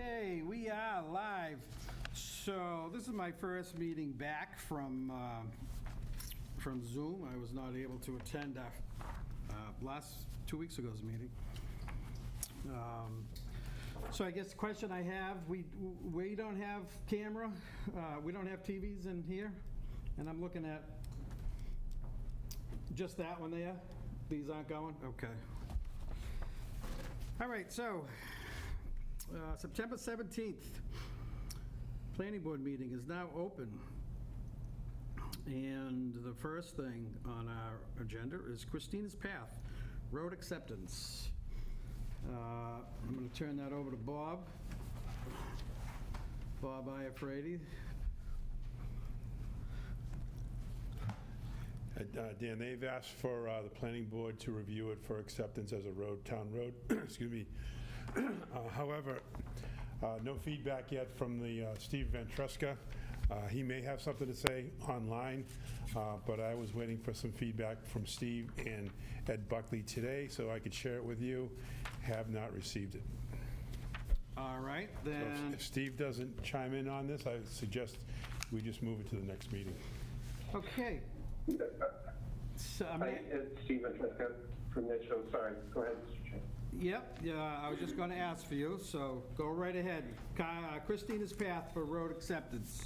Okay, we are live. So this is my first meeting back from Zoom. I was not able to attend last 2 weeks ago's meeting. So I guess the question I have, we don't have camera, we don't have TVs in here, and I'm looking at just that one there. These aren't going? Okay. All right, so September 17th, Planning Board meeting is now open. And the first thing on our agenda is Christina's Path, road acceptance. I'm going to turn that over to Bob Iafredi. Dan, they've asked for the planning board to review it for acceptance as a town road, excuse me. However, no feedback yet from the Steve Ventresca. He may have something to say online, but I was waiting for some feedback from Steve and Ed Buckley today so I could share it with you. Have not received it. All right, So then. if Steve doesn't chime in on this, I suggest we just move it to the next meeting. Okay. So, Hi, it's Steve Ventresca from Mitchell. Sorry, go ahead, Mr. Chair. Yep, I was just going to ask for you, so go right ahead. Christina's Path for road acceptance.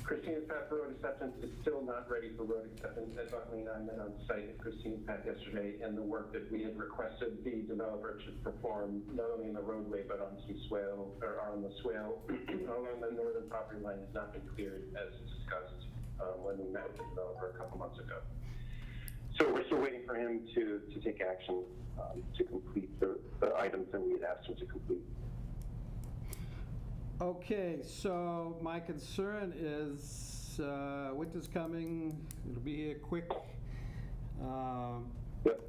Christina's Path for road acceptance is still not ready for road acceptance. Ed Buckley and I met on site at Christina's Path yesterday, and the work that we had requested the developer to perform, not only in the roadway, but on some swale, or on the swale along the northern property line, has not been cleared as discussed when we met with the developer a couple months ago. So we're still waiting for him to take action to complete the items that we had asked him to complete. Okay, so my concern is winter's coming, it'll be here quick. Yep.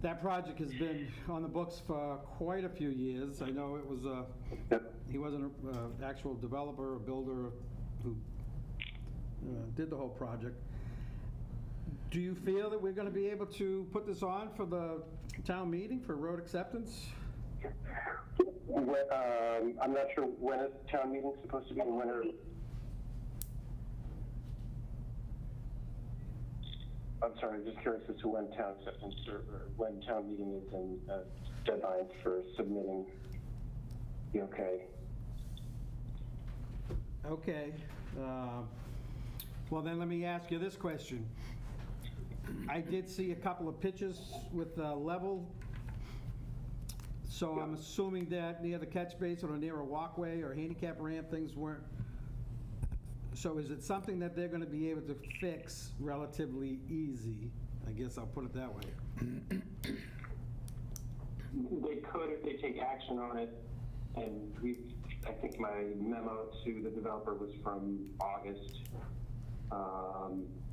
That project has been on the books for quite a few years. I know it was he wasn't an actual developer or builder who did the whole project. Do you feel that we're going to be able to put this on for the town meeting for road acceptance? I'm not sure when a town meeting is supposed to be and when I'm sorry, I'm just curious as to when town acceptance or when town meeting is and deadlines for submitting the okay. Okay. Well, then let me ask you this question. I did see a couple of pictures with level. So I'm assuming that near the catch basin or near a walkway or handicap ramp, things weren't. So is it something that they're going to be able to fix relatively easy? I guess I'll put it that way. They could if they take action on it. And I think my memo to the developer was from August.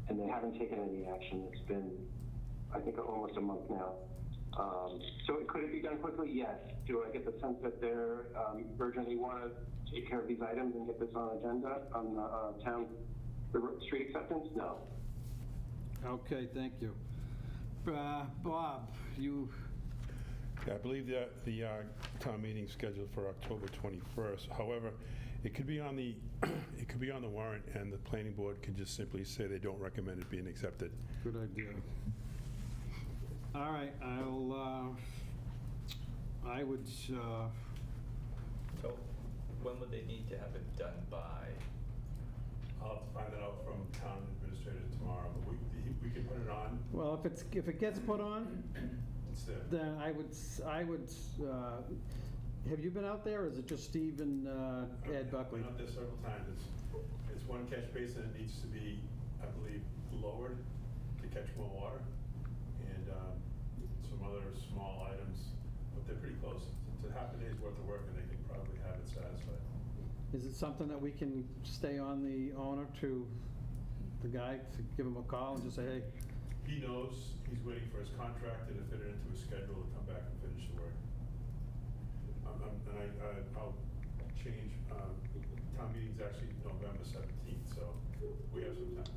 And they haven't taken any action. It's been, I think, almost a month now. So could it be done quickly? Yes. Do I get the sense that they're urgently want to take care of these items and get this on agenda on the street acceptance? No. Okay, thank you. Bob, you... Yeah, I believe that the town meeting is scheduled for October 21st. However, it could be on the warrant, and the planning board can just simply say they don't recommend it being accepted. Good idea. All right, I would. So when would they need to have it done by? I'll find that out from town administrator tomorrow, but we can put it on. Well, if it gets put on, Instead. then I would. Have you been out there, or is it just Steve and Ed Buckley? I've been out there several times. It's one catch basin that needs to be, I believe, lowered to catch more water, and some other small items, but they're pretty close. It's a half a day's worth of work, and they can probably have it satisfied. Is it something that we can stay on the owner to the guy to give him a call and just say, hey? He knows. He's waiting for his contractor to fit it into his schedule to come back and finish the work. And I'll change. Town meeting's actually November 17th, so we have some time.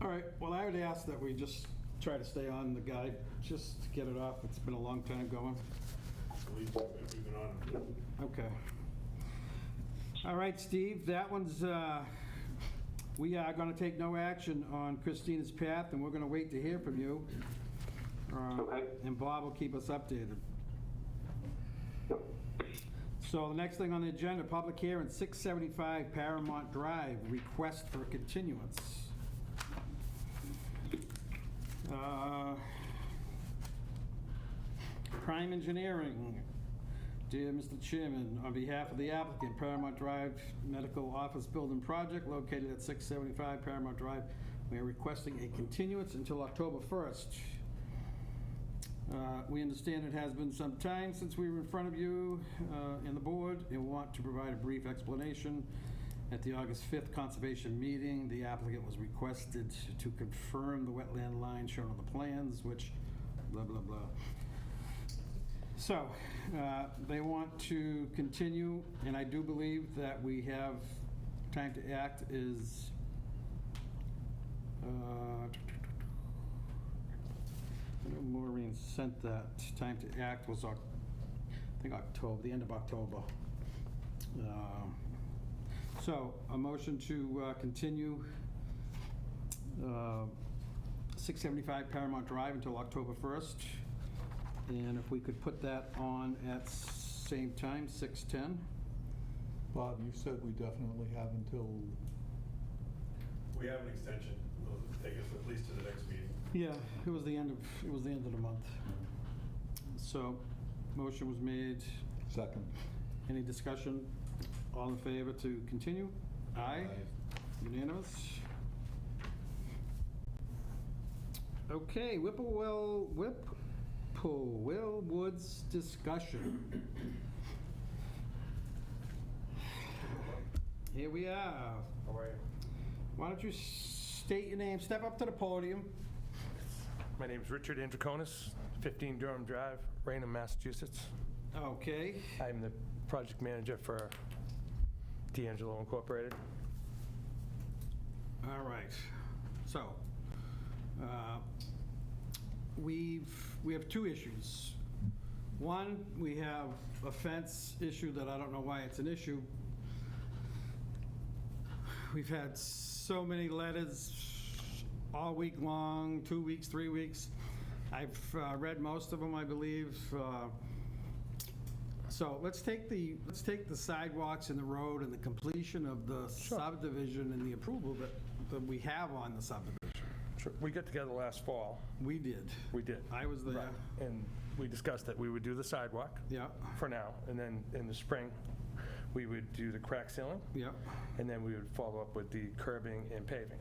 All right, well, I would ask that we just try to stay on the guide, just to get it off. It's been a long time going. We've been on. Okay. All right, Steve, that one's, we are going to take no action on Christina's Path, and we're going to wait to hear from you. Okay. And Bob will keep us updated. So the next thing on the agenda, public hearing, 675 Paramount Drive, request for continuance. Prime Engineering. Dear Mr. Chairman, on behalf of the applicant, Paramount Drive Medical Office Building Project located at 675 Paramount Drive, we are requesting a continuance until October 1st. We understand it has been some time since we were in front of you and the board, and want to provide a brief explanation. At the August 5th Conservation meeting, the applicant was requested to confirm the wetland line shown on the plans, which blah, blah, blah. So, they want to continue, and I do believe that we have time to act is, I know Maureen sent that. Time to act was, I think, October, the end of October. So, a motion to continue 675 Paramount Drive until October 1st. And if we could put that on at same time, 6:10. Bob, you said we definitely have until, We have an extension. It'll take us at least to the next meeting. Yeah, it was the end of the month. So, motion was made. second. Any discussion? All in favor to continue? Aye. Unanimous? Okay, Whippoorwill Woods discussion. Here we are. How are you? Why don't you state your name, step up to the podium. My name is Richard Androkonis, 15 Durham Drive, Raynham, Massachusetts. Okay. I'm the project manager for D'Angelo Incorporated. All right. So, we have two issues. One, we have a fence issue that I don't know why it's an issue. We've had so many letters all week long, 2 weeks, 3 weeks. I've read most of them, I believe. So let's take the sidewalks and the road and the completion of the subdivision and the approval that we have on the subdivision. Sure. We got together last fall. We did. We did. I was there. Right. And we discussed that we would do the sidewalk Yeah, for now, and then in the spring, we would do the crack sealing, yeah. and then we would follow up with the curbing and paving.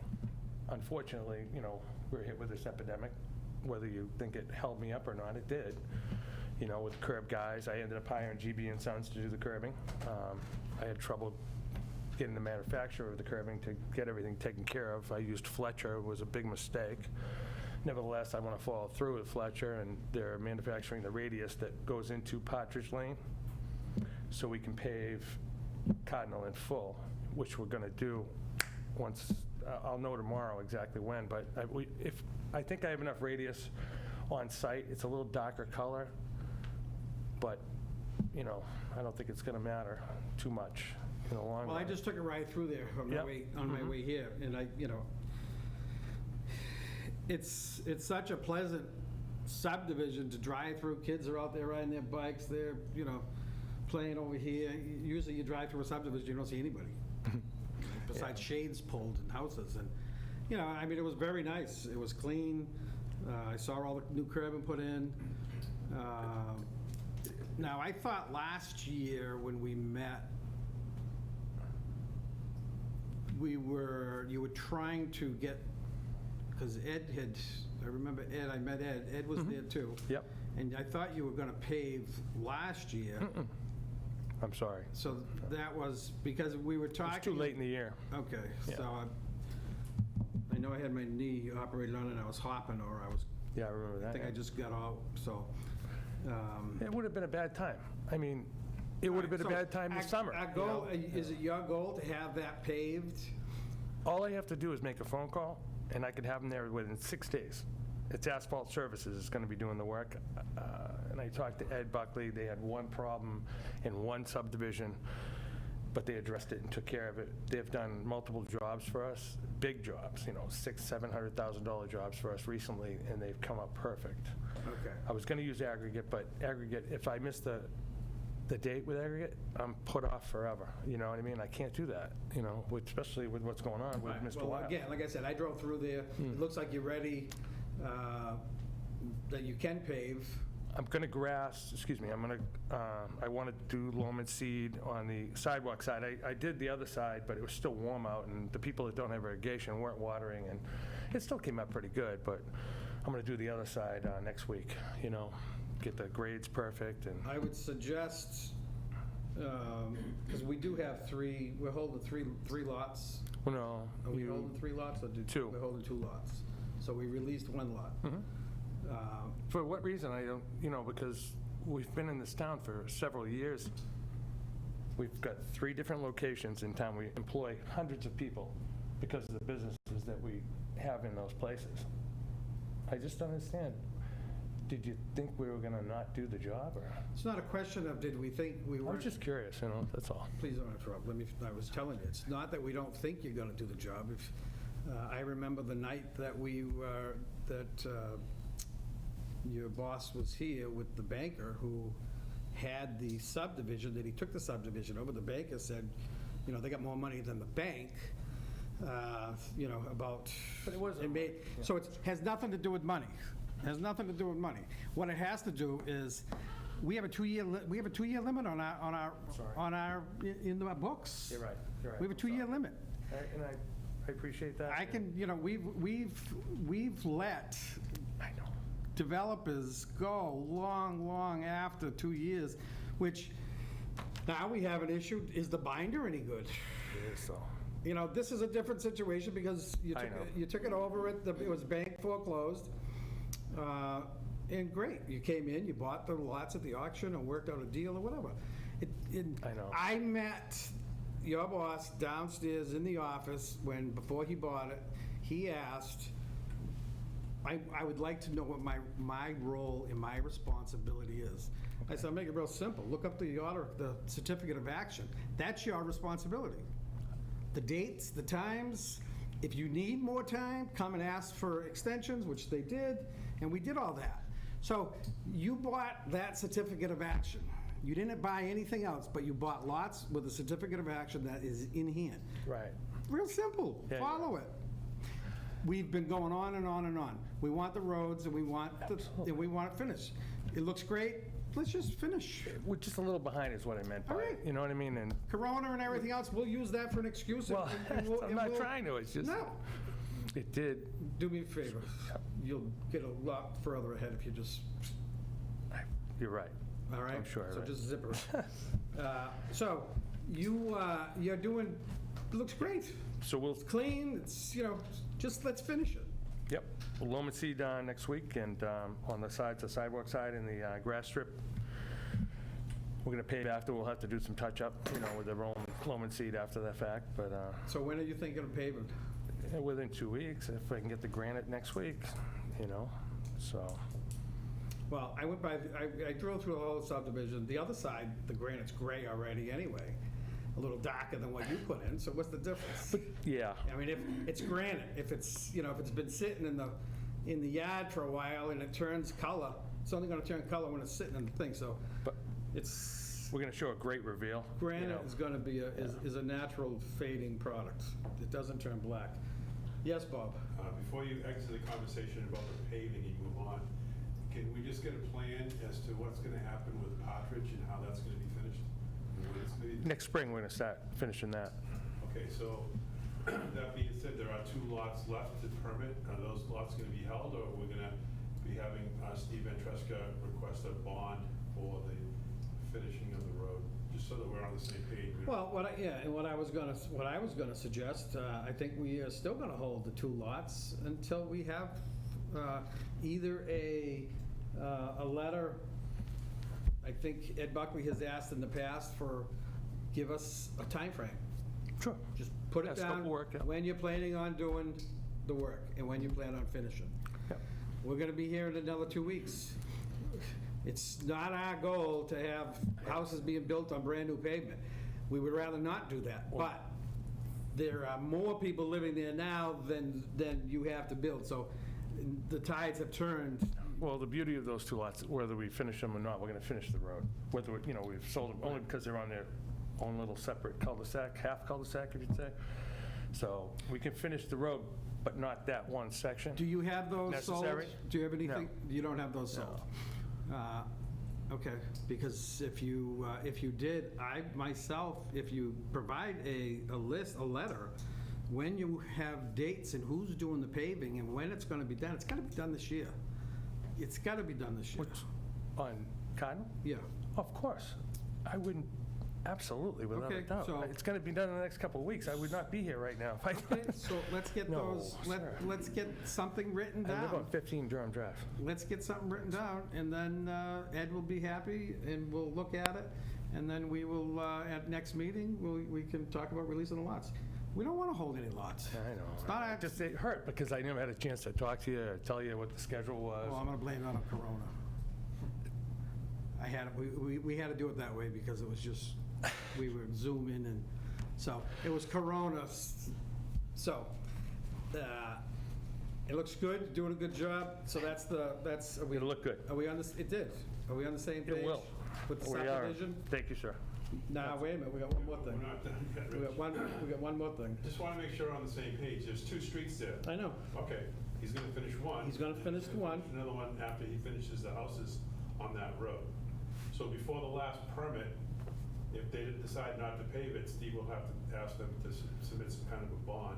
Unfortunately, we're hit with this epidemic. Whether you think it held me up or not, it did. With curb guys, I ended up hiring GB and Sons to do the curbing. I had trouble getting the manufacturer of the curbing to get everything taken care of. I used Fletcher. It was a big mistake. Nevertheless, I want to follow through with Fletcher, and they're manufacturing the radius that goes into Partridge Lane, so we can pave Cardinal in full, which we're going to do once. I'll know tomorrow exactly when, but I think I have enough radius on site. It's a little darker color, but I don't think it's going to matter too much in the long run. Well, I just took it right through there on my Yep. way my way here, and it's such a pleasant subdivision to drive through. Kids are out there riding their bikes. They're playing over here. Usually, you drive through a subdivision, you don't see anybody besides shades pulled in houses, and it was very nice. It was clean. I saw all the new curbing put in. Now, I thought last year when we met, you were trying to get, because I remember Ed, I met Ed. Ed was there too. Yep. And I thought you were going to pave last year. I'm sorry. So that was because we were talking. It's too late in the year. Okay, Yeah. so I know I had my knee operated on and I was hopping, or I was, Yeah, I remember that. I think I just got out, so. It would have been a bad time. It would have been a bad time this summer. Our goal, is it your goal to have that paved? All I have to do is make a phone call, and I could have them there within 6 days. it's Asphalt Services is going to be doing the work. And I talked to Ed Buckley. They had one problem in one subdivision, but they addressed it and took care of it. They've done multiple jobs for us, big jobs, $600,000-$700,000 jobs for us recently, and they've come up perfect. Okay. I was going to use aggregate, but aggregate, if I miss the date with aggregate, I'm put off forever. You know what I mean? I can't do that, especially with what's going on with Right. Mr. Well, Wild. again, like I said, I drove through there. It looks like you're ready, that you can pave. I'm going to grass, I want to do loam and seed on the sidewalk side. I did the other side, but it was still warm out, and the people that don't have irrigation weren't watering, and it still came out pretty good, but I'm going to do the other side next week, get the grades perfect. And I would suggest, because we do have we're holding three lots. well, no, Are we holding 3 lots or Two. We're holding 2 lots. So we released 1 lot. For what reason, I don't, because we've been in this town for several years. We've got 3 different locations in town. We employ hundreds of people because of the businesses that we have in those places. I just don't understand. Did you think we were going to not do the job, or? It's not a question of did we think we I were. was just curious, that's all. Please don't interrupt. I was telling you, it's not that we don't think you're going to do the job. If I remember the night that your boss was here with the banker who had the subdivision, that he took the subdivision over. The banker said, they got more money than the bank, about. But it wasn't. So it has nothing to do with money. It has nothing to do with money. What it has to do is, we have a 2-year limit on our in the books. You're right. We have a 2-year limit. And I appreciate that. I can, we've let I know. developers go long after 2 years, which now we have an issue. Is the binder any good? It is so. This is a different situation because you took it over, it was bank foreclosed. And great, you came in, you bought the lots at the auction and worked out a deal or whatever. I know. I met your boss downstairs in the office before he bought it. He asked, I would like to know what my role and my responsibility is. I said, I'll make it real simple. Look up the certificate of action. That's your responsibility. The dates, the times. If you need more time, come and ask for extensions, which they did, and we did all that. So you bought that certificate of action. You didn't buy anything else, but you bought lots with a certificate of action that is in hand. Right. Real simple. Yeah, Follow it. We've been going on and on and on. We want the roads, and we want it finished. It looks great. Let's just finish. We're just a little behind is what I meant by All right. it. You know what I mean? And Corona and everything else, we'll use that for an excuse. well, and I'm not trying to. It's just No. it did. Do me a favor. You'll get a lot further ahead if you just, You're right. all right? I'm sure, So right. just zip it. So you're doing, looks great. So we'll. It's clean. It's, just let's finish it. Yep. We'll loam and seed next week, and on the sidewalk side and the grass strip. We're going to pave after. We'll have to do some touch-up, with the loam and seed after the fact, but So when are you thinking of paving? within 2 weeks, if I can get the granite next week, so. Well, I went by, I drove through the whole subdivision. The other side, the granite's gray already anyway, a little darker than what you put in, so what's the difference? But, yeah. I mean, if it's granite, if it's, if it's been sitting in the yard for a while and it turns color, it's only gonna turn color when it's sitting in the thing, so But it's, we're going to show a great reveal. granite is gonna be is a natural fading product. It doesn't turn black. Yes, Bob? Before you exit the conversation about the paving and move on, can we just get a plan as to what's going to happen with Partridge and how that's going to be finished? And when it's gonna be- Next spring, we're going to start finishing that. Okay, so that being said, there are 2 lots left to permit. Are those lots going to be held, or we're going to be having Steve Ventresca request a bond for the finishing of the road, just so that we're on the same page? Well, what I was gonna suggest, I think we are still gonna hold the 2 lots until we have either a letter. I think Ed Buckley has asked in the past give us a time frame. Sure. Just put Yeah, it scope down of work, yeah. when you're planning on doing the work and when you plan on finishing. Yep. we're gonna be here in another 2 weeks. It's not our goal to have houses being built on brand-new pavement. We would rather not do that, but there are more people living there now than you have to build, so the tides have turned. Well, the beauty of those two lots, whether we finish them or not, we're going to finish the road. Whether, we've sold them only because they're on their own little separate cul-de-sac, half cul-de-sac, if you'd say. So we can finish the road, but not that one section. Do you have those sold? Necessary? Do you have anything? No. You don't have those sold? Okay, because if you did, I myself, if you provide a letter, when you have dates and who's doing the paving and when it's going to be done, it's got to be done this year. It's got to be done this year. Which, on Cardinal? Yeah. Of course. I wouldn't, absolutely, without a Okay, doubt. so- It's going to be done in the next couple of weeks. I would not be here right now. Okay, so let's get No, those, sir. let's get something written I live on down. 15 Durham Drive. Let's get something written down, and then Ed will be happy, and we'll look at it, and then we will, at next meeting, we can talk about releasing the lots. We don't want to hold any lots. I know. It's not our- Just, it hurt because I never had a chance to talk to you or tell you what the schedule was. Well, I'm going to blame that on Corona. We had to do it that way because it was just, we were Zoom in, and so it was Corona. So it looks good, doing a good job. So are we, It'll look good. Are we on this? It did. Are we on the same page? It will. With the We are. subdivision? Thank you, sir. Nah, wait a minute. We got one more We're thing. not done yet, We Rich. got one more thing. Just want to make sure we're on the same page. There's 2 streets there. I know. Okay, he's going to finish one. He's gonna finish He's the one. finish another one after he finishes the houses on that road. So before the last permit, if they decide not to pave it, Steve will have to ask them to submit some kind of a bond.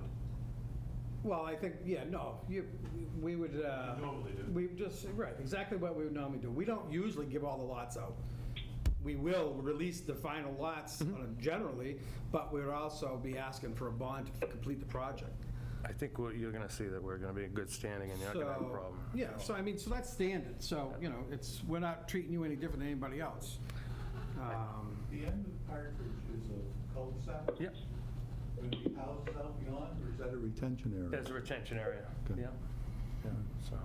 Well, I think, yeah, no, we would, Normally do. we just, right, exactly what we would normally do. We don't usually give all the lots out. We will release the final lots generally, but we'd also be asking for a bond to complete the project. I think you're going to see that we're going to be in good standing and you're not going to have a problem. Yeah, so I mean, so that's standard, so, we're not treating you any different than anybody else. The end of Partridge is a cul-de-sac? Yep, Are there any houses out beyond, or is that a retention area? there's a retention area. Okay. Yeah, so,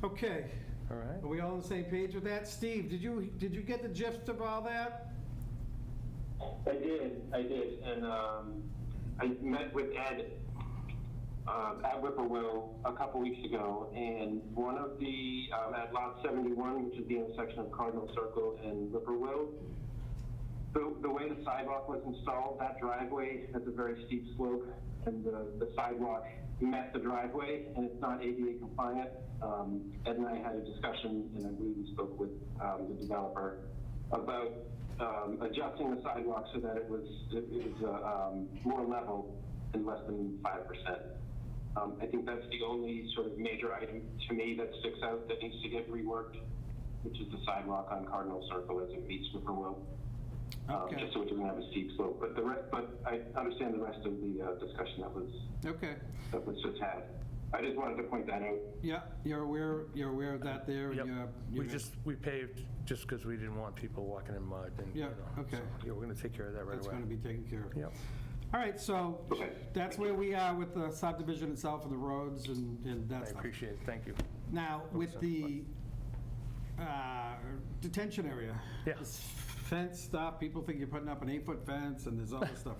Okay, all right. are we all on the same page with that? Steve, did you get the gist of all that? I did, and I met with Ed at Whippoorwill a couple weeks ago, and one of the, at lot 71, which is the intersection of Cardinal Circle and Whippoorwill, the way the sidewalk was installed, that driveway has a very steep slope, and the sidewalk met the driveway, and it's not ADA compliant. Ed and I had a discussion, and I believe we spoke with the developer about adjusting the sidewalk so that it was more level and less than 5%. I think that's the only sort of major item to me that sticks out that needs to get reworked, which is the sidewalk on Cardinal Circle as it meets Whippoorwill. Okay. Just so it doesn't have a steep slope. But I understand the rest of the discussion Okay, that was just had. I just wanted to point that out. yeah, you're aware of that there? and Yep. you're- We paved just because we didn't want people walking in mud and, Yeah, okay. so, yeah, we're going to take care of that right That's away. going to be taken care of. Yep. All right, so Okay. that's where we are with the subdivision itself and the roads and I that stuff. appreciate it, thank you. Now, with the detention area. Yeah. This fence stuff, people think you're putting up an 8-foot fence and there's all this stuff.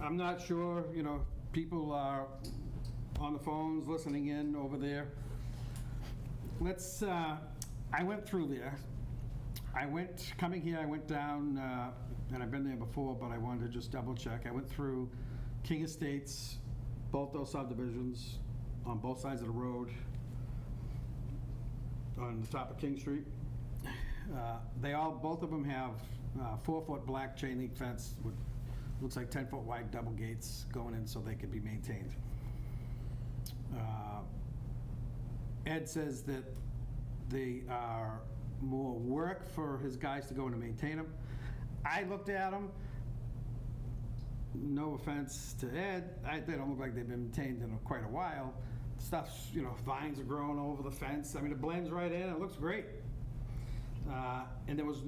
I'm not sure, people are on the phones listening in over there. I went through there. Coming here, I went down, and I've been there before, but I wanted to just double check. I went through King Estates, both those subdivisions, on both sides of the road, on the top of King Street. Both of them have 4-foot black chain link fence with, looks like 10-foot wide double gates going in so they can be maintained. Ed says that they are more work for his guys to go in and maintain them. I looked at them. No offense to Ed, they don't look like they've been maintained in quite a while. Stuff's, vines are growing over the fence. I mean, it blends right in. It looks great. And there was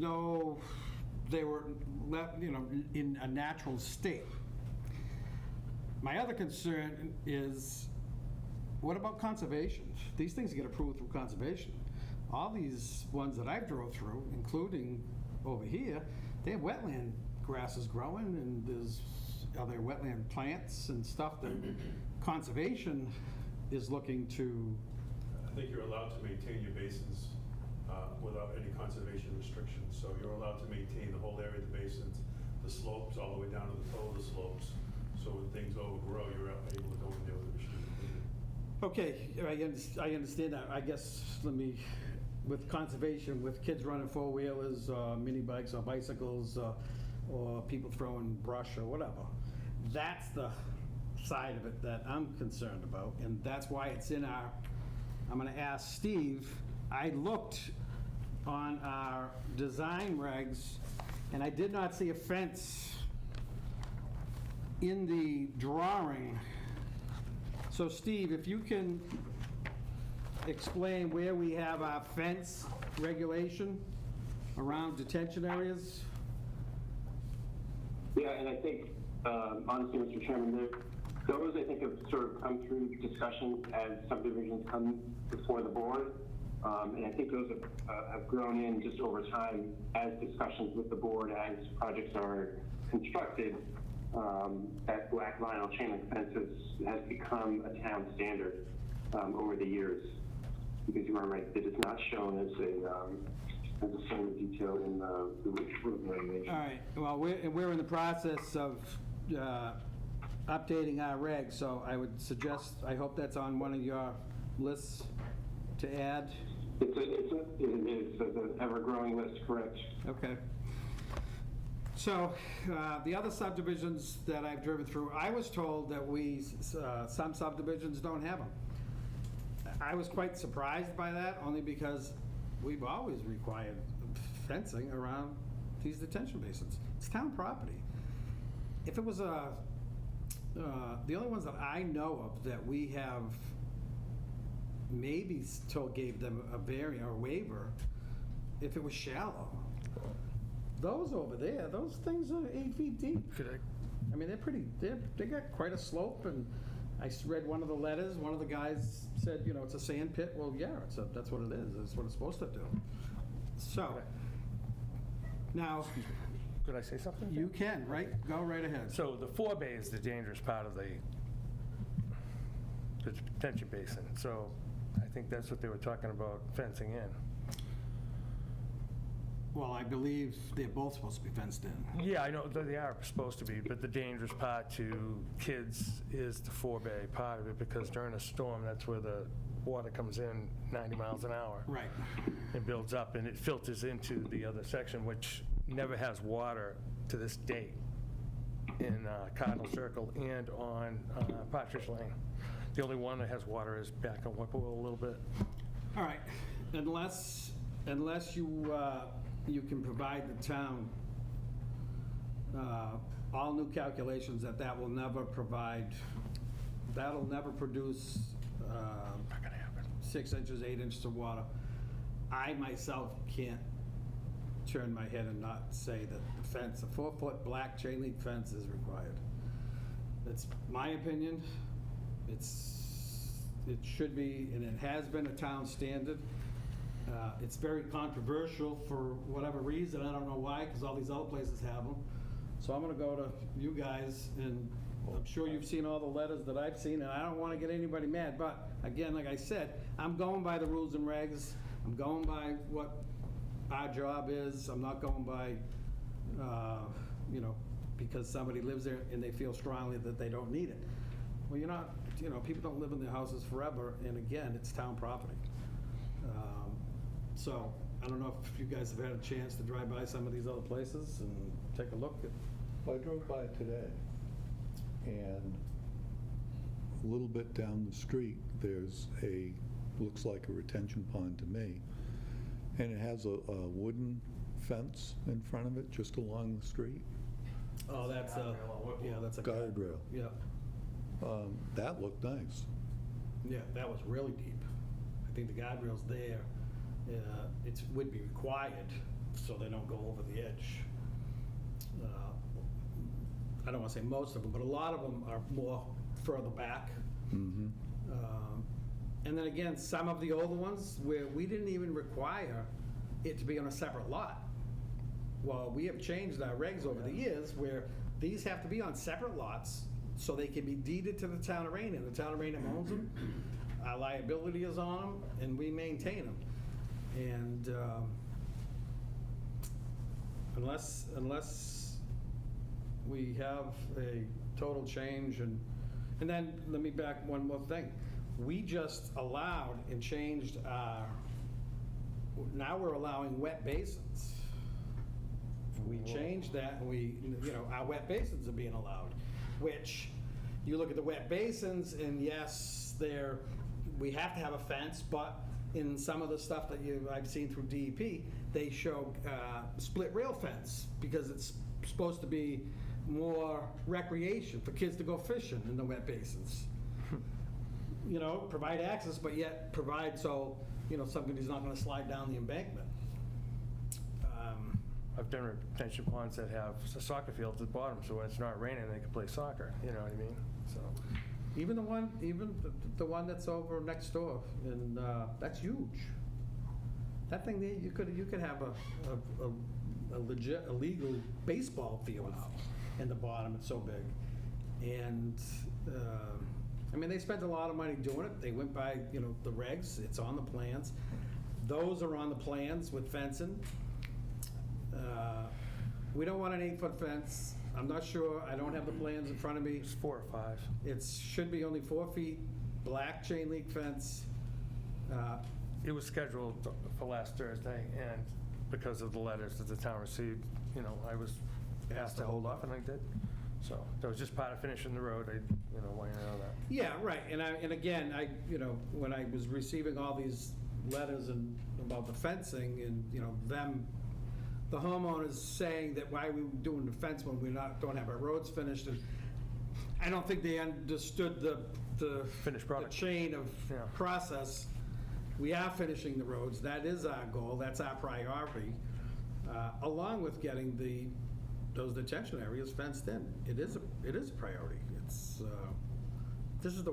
they were left, in a natural state. My other concern is what about conservation? These things get approved through conservation. All these ones that I've drove through, including over here, they have wetland grasses growing, and are there wetland plants and stuff that conservation is looking to. I think you're allowed to maintain your basins without any conservation restrictions. So you're allowed to maintain the whole area of the basins, the slopes, all the way down to the toe of the slopes. So when things overgrow, you're able to go in there with a machine and clean it. Okay, I understand that. I guess, with conservation, with kids running four-wheelers, mini bikes or bicycles, or people throwing brush or whatever, that's the side of it that I'm concerned about, and that's why it's in our, I'm gonna ask Steve, I looked on our design regs, and I did not see a fence in the drawing. So Steve, if you can explain where we have our fence regulation around detention areas? Yeah, and I think, honestly, Mr. Chairman, those I think have sort of come through discussions as subdivisions come before the board. And I think those have grown in just over time as discussions with the board, as projects are constructed. That black vinyl chain link fences has become a town standard over the years. Because you are right, it is not shown as a single detail in the regulation. All right, well, we're in the process of updating our regs, so I would suggest, I hope that's on one of your lists to add. It is an ever-growing list, correct? Okay. So, the other subdivisions that I've driven through, I was told that some subdivisions don't have them. I was quite surprised by that, only because we've always required fencing around these detention basins. It's town property. If it was the only ones that I know of that we have maybe still gave them a variant or waiver, if it was shallow. Those over there, those things are 8 feet deep. I mean, they got quite a slope, and I read one of the letters, one of the guys said, it's a sand pit. Well, yeah, that's what it is. That's what it's supposed to do. So, now, Could I say something? you can, right? Go right ahead. So the forebay is the dangerous part of the detention basin. So I think that's what they were talking about fencing in. Well, I believe they're both supposed to be fenced in. Yeah, I know they are supposed to be, but the dangerous part to kids is the forebay part of it, because during a storm, that's where the water comes in 90 miles an hour. Right. It builds up and it filters into the other section, which never has water to this date in Cardinal Circle and on Partridge Lane. The only one that has water is back on Whippoorwill a little bit. All right. Unless you can provide the town all new calculations that will never provide, that'll never produce Not gonna happen. 6 inches, 8 inches of water. I myself can't turn my head and not say that the fence, a 4-foot black chain link fence is required. That's my opinion. It should be, and it has been a town standard. It's very controversial for whatever reason. I don't know why, because all these other places have them. So I'm going to go to you guys, and I'm sure you've seen all the letters that I've seen, and I don't want to get anybody mad. But again, like I said, I'm going by the rules and regs. I'm going by what our job is. I'm not going by, because somebody lives there and they feel strongly that they don't need it. Well, you're not, people don't live in their houses forever, and again, it's town property. So I don't know if you guys have had a chance to drive by some of these other places and take a look at. Well, I drove by today, and a little bit down the street, there's looks like a retention pond to me, and it has a wooden fence in front of it just along the street. Oh, that's a Guardrail. Yeah, That looked nice. yeah, that was really deep. I think the guardrail's there. It would be required so they don't go over the edge. I don't want to say most of them, but a lot of them are more further back. Mm-hmm. And then again, some of the older ones where we didn't even require it to be on a separate lot. Well, we have changed our regs over the years where these have to be on separate lots so they can be deeded to the town of Raynham. The town of Raynham owns them, our liability is on them, and we maintain them. And unless we have a total change, and then let me back one more thing. We just allowed and changed now we're allowing wet basins. We changed that, and our wet basins are being allowed, which you look at the wet basins, and yes, we have to have a fence, but in some of the stuff that I've seen through DEP, they show split rail fence because it's supposed to be more recreation for kids to go fishing in the wet basins. Provide access, but yet provide so, somebody's not going to slide down the embankment. I've done retention ponds that have a soccer field at the bottom, so when it's not raining, they can play soccer, you know what I mean? So, Even the one that's over next door, and that's huge. That thing there, you could have a legit, a legal baseball field in the bottom. It's so big, and they spent a lot of money doing it. They went by the regs. It's on the plans. Those are on the plans with fencing. We don't want an 8-foot fence. I'm not sure. I don't have the plans in front of me. it's 4 or 5. It should be only 4 feet, black chain link fence. It was scheduled for last Thursday, and because of the letters that the town received, I was asked to hold off, and I did. So that was just part of finishing the road. I want you to know that. Yeah, right. And again, when I was receiving all these letters and about the fencing and, the homeowners saying that why are we doing the fence when we don't have our roads finished, and I don't think they understood the Finished product. the chain of Yeah. process. We are finishing the roads. That is our goal. That's our priority, along with getting those detention areas fenced in. It is a priority. This is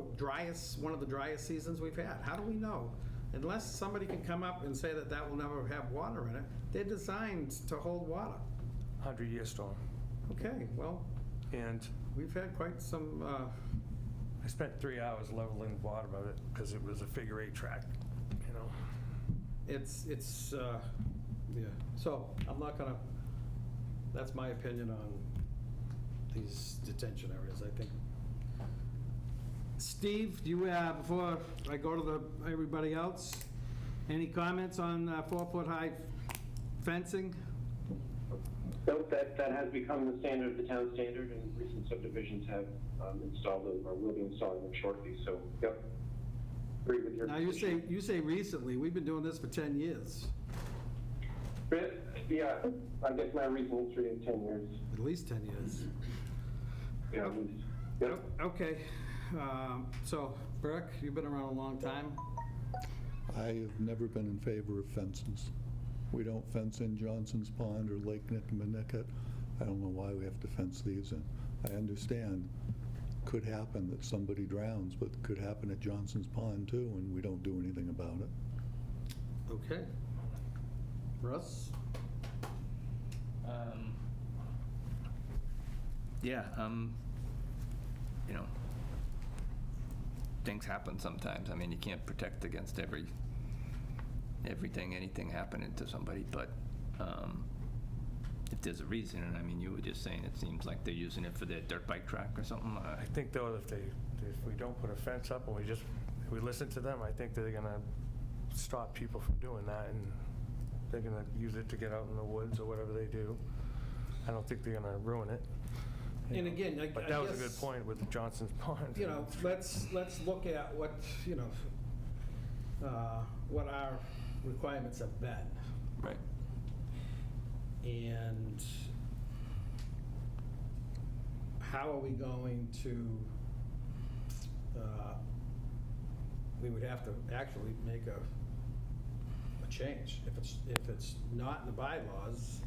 one of the driest seasons we've had. How do we know? Unless somebody can come up and say that will never have water in it, they're designed to hold water. 100-year storm. Okay, well, And we've had quite some, I spent 3 hours leveling the bottom of it because it was a figure-8 track, it's yeah. So I'm not gonna, that's my opinion on these detention areas, I think. Steve, do you, before I go to everybody else, any comments on 4-foot-high fencing? Nope, that has become the standard, the town standard, and recent subdivisions have installed them or will be installing them shortly, so, yep. Agree with your Now, position. you say recently. We've been doing this for 10 years, Yeah, I guess my recent history in 10 years. at least 10 years. Yeah, yep. Okay, so Burke, you've been around a long time. I have never been in favor of fences. We don't fence in Johnson's Pond or Lake Nickamannicket. I don't know why we have to fence these in. I understand, could happen that somebody drowns, but could happen at Johnson's Pond too, and we don't do anything about it. Okay. Russ? Yeah, things happen sometimes. You can't protect against anything happening to somebody, but if there's a reason, and you were just saying it seems like they're using it for their dirt bike track or something. I think, though, if we don't put a fence up and we listen to them, I think they're going to stop people from doing that, and they're going to use it to get out in the woods or whatever they do. I don't think they're going to ruin it. And again, I But that was a guess, good point with Johnson's Pond. let's look at what our requirements have been. Right. And how are we going to, we would have to actually make a change. If it's not in the bylaws,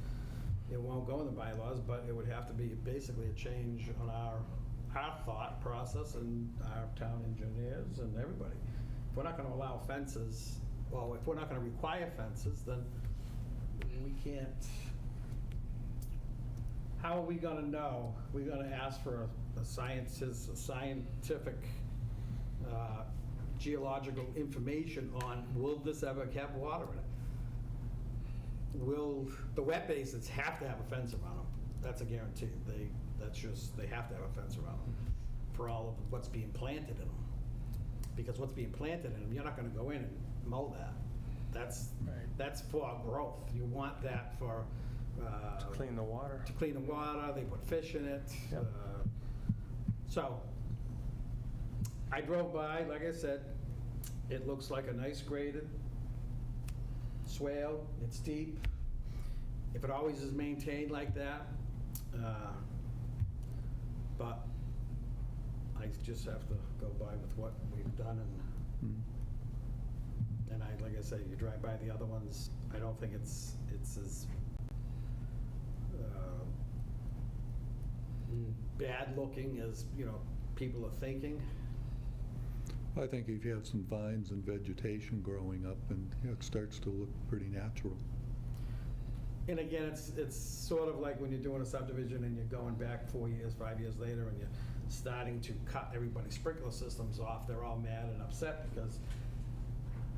it won't go in the bylaws, but it would have to be basically a change on our thought process and our town engineers and everybody. if we're not gonna allow fences, well, if we're not gonna require fences, then we can't, how are we gonna know? We're gonna ask for a scientific geological information on, will this ever have water in it? Will, the wet basins have to have a fence around them. That's a guarantee. They have to have a fence around them for all of what's being planted in them. Because what's being planted in them, you're not gonna go in and mow that. That's for growth. You want that for. To clean the water. To clean the water, they put fish in it. Yep. So, I drove by, like I said, it looks like a nice graded swale, it's deep. If it always is maintained like that, but I just have to go by with what we've done, and like I say, you drive by the other ones, I don't think it's as bad looking as, people are thinking. I think if you have some vines and vegetation growing up, and it starts to look pretty natural. And again, it's sort of like when you're doing a subdivision and you're going back 4 years, 5 years later, and you're starting to cut everybody's sprinkler systems off. They're all mad and upset because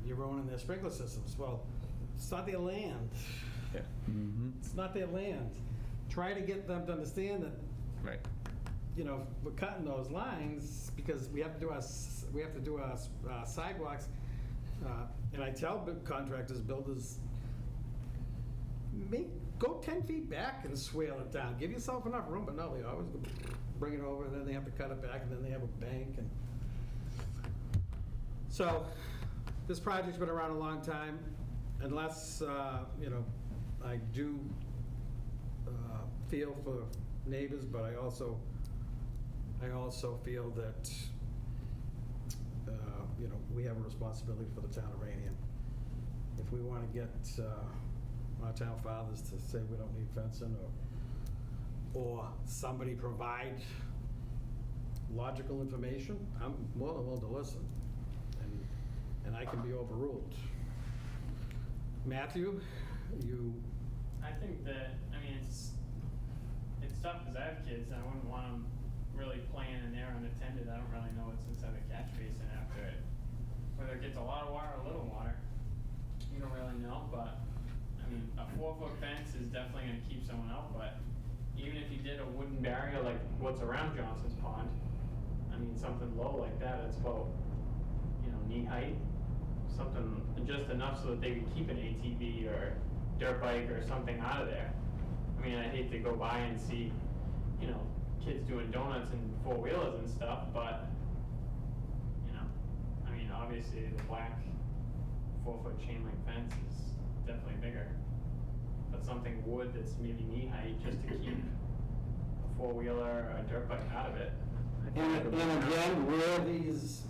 you're ruining their sprinkler systems. Well, it's not their land. Yeah. It's not their land. Try to get them to understand that, Right. We're cutting those lines because we have to do our sidewalks. And I tell big contractors, builders, go 10 feet back and swale it down. Give yourself enough room, but no, they always bring it over, and then they have to cut it back, and then they have a bank. And so this project's been around a long time, unless, I do feel for neighbors, but I also feel that, we have a responsibility for the town of Raynham. If we want to get our town fathers to say we don't need fencing, or somebody provide logical information, I'm more than willing to listen, and I can be overruled. Matthew, you? I think that, it's tough because I have kids and I wouldn't want them really playing in there unattended. I don't really know what's inside the catch basin after it. Whether it gets a lot of water or a little water, you don't really know, but a 4-foot fence is definitely going to keep someone out, but even if you did a wooden barrier like what's around Johnson's Pond, something low like that, it's about, knee height, something just enough so that they could keep an ATV or dirt bike or something out of there. I hate to go by and see, kids doing donuts and 4-wheelers and stuff, but, obviously the black 4-foot chain link fence is definitely bigger. But something wood that's maybe knee height just to keep a 4-wheeler or a dirt bike out of it. And again, where these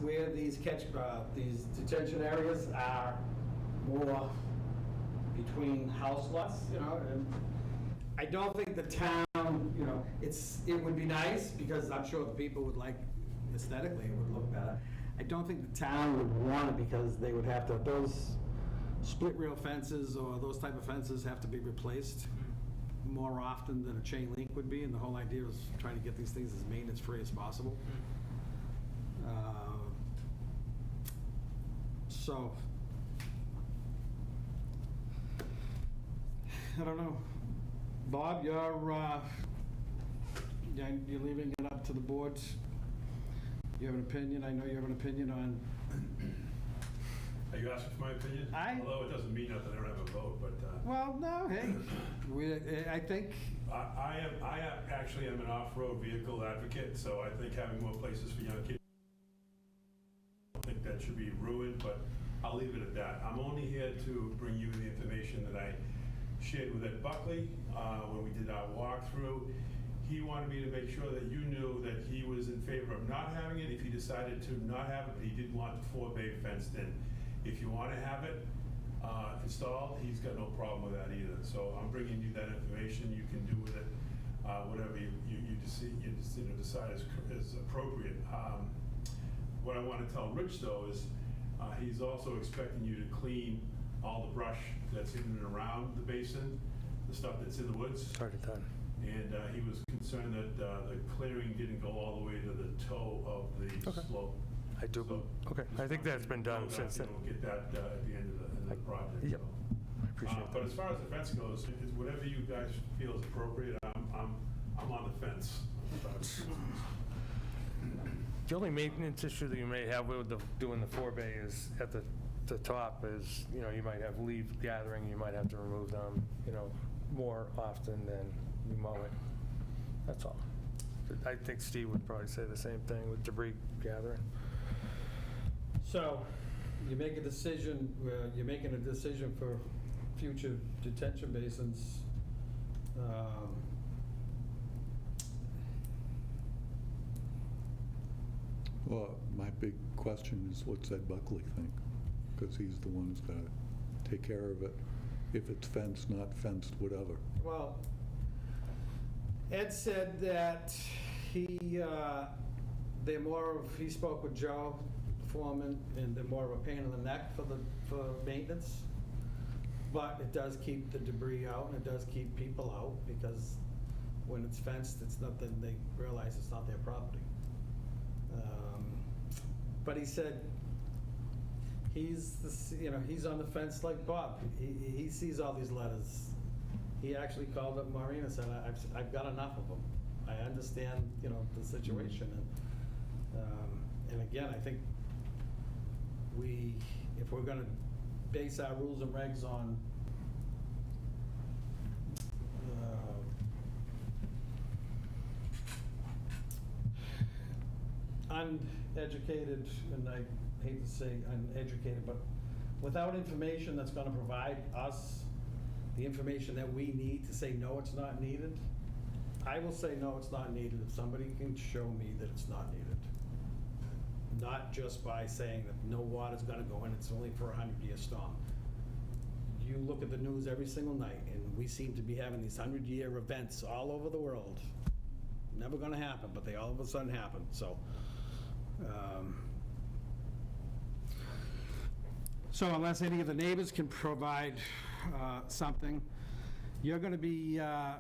these detention areas are more between house lots, and I don't think the town, it would be nice because I'm sure the people would like, aesthetically, it would look better. I don't think the town would want it because they would have to, those split rail fences or those type of fences have to be replaced more often than a chain link would be, and the whole idea is trying to get these things as maintenance-free as possible. So, I don't know. Bob, you're leaving it up to the board. You have an opinion? I know you have an opinion on. Are you asking for my opinion? Although it doesn't mean nothing, I don't have a vote, but. Well, no, hey, I think. I actually am an off-road vehicle advocate, so I think having more places for young kids, I don't think that should be ruined, but I'll leave it at that. I'm only here to bring you the information that I shared with Ed Buckley when we did our walkthrough. He wanted me to make sure that you knew that he was in favor of not having it if he decided to not have it, but he did want the 4-bay fenced in. If you want to have it installed, he's got no problem with that either. So I'm bringing you that information. You can do with it whatever you decide is appropriate. What I want to tell Rich, though, is He's also expecting you to clean all the brush that's in and around the basin, the stuff that's in the woods. It's already done. And he was concerned that the clearing didn't go all the way to the toe of the Okay. slope. I do, So okay, I think that's been done since then. We'll get that at the end of the project. Yep. so. I appreciate But that. as far as the fence goes, it's whatever you guys feel is appropriate. I'm on the fence. The only maintenance issue that you may have with doing the forebay is at the top is, you know, you might have leaf gathering, you might have to remove them, you know, more often than you mow it. That's all. I think Steve would probably say the same thing with debris gathering. So, you make a decision, you're making a decision for future detention basins. Well, my big question is, what's Ed Buckley think? Because he's the one who's got to take care of it. If it's fenced, not fenced, whatever. Well, Ed said that they're more of, he spoke with Joe, the foreman, and they're more of a pain in the neck for maintenance. But it does keep the debris out, and it does keep people out, because when it's fenced, it's nothing, they realize it's not their property. But he said, he's on the fence like Bob. He sees all these letters. He actually called up Maureen and said, I've got enough of them. I understand, the situation. And again, I think if we're gonna base our rules and regs on uneducated, and I hate to say uneducated, but without information that's gonna provide us the information that we need to say, no, it's not needed, I will say, no, it's not needed if somebody can show me that it's not needed. Not just by saying that no water's gonna go in, it's only for a 100-year storm. You look at the news every single night, and we seem to be having these 100-year events all over the world. Never gonna happen, but they all of a sudden happen, so. So unless any of the neighbors can provide something, you are gonna be out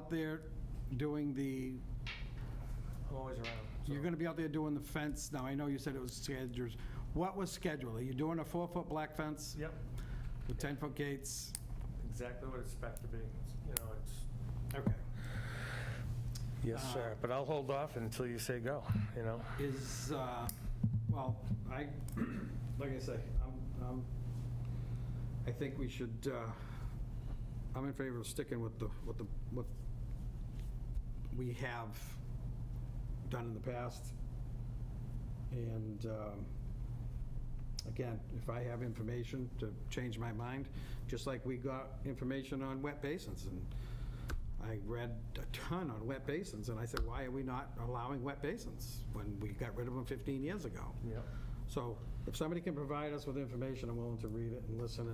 there doing I'm always around. so- you're gonna be out there doing the fence. Now, I know you said it was scheduled. What was scheduled? Are you doing a 4-foot black fence Yep, with 10-foot gates? exactly what it's expected to be. It's, Okay. yes, sir, but I'll hold off until you say go, Is, well, like I say, I think we should, I'm in favor of sticking with what we have done in the past. And again, if I have information to change my mind, just like we got information on wet basins, and I read a ton on wet basins, and I said, why are we not allowing wet basins when we got rid of them 15 years ago? Yep. So if somebody can provide us with information, I'm willing to read it and listen,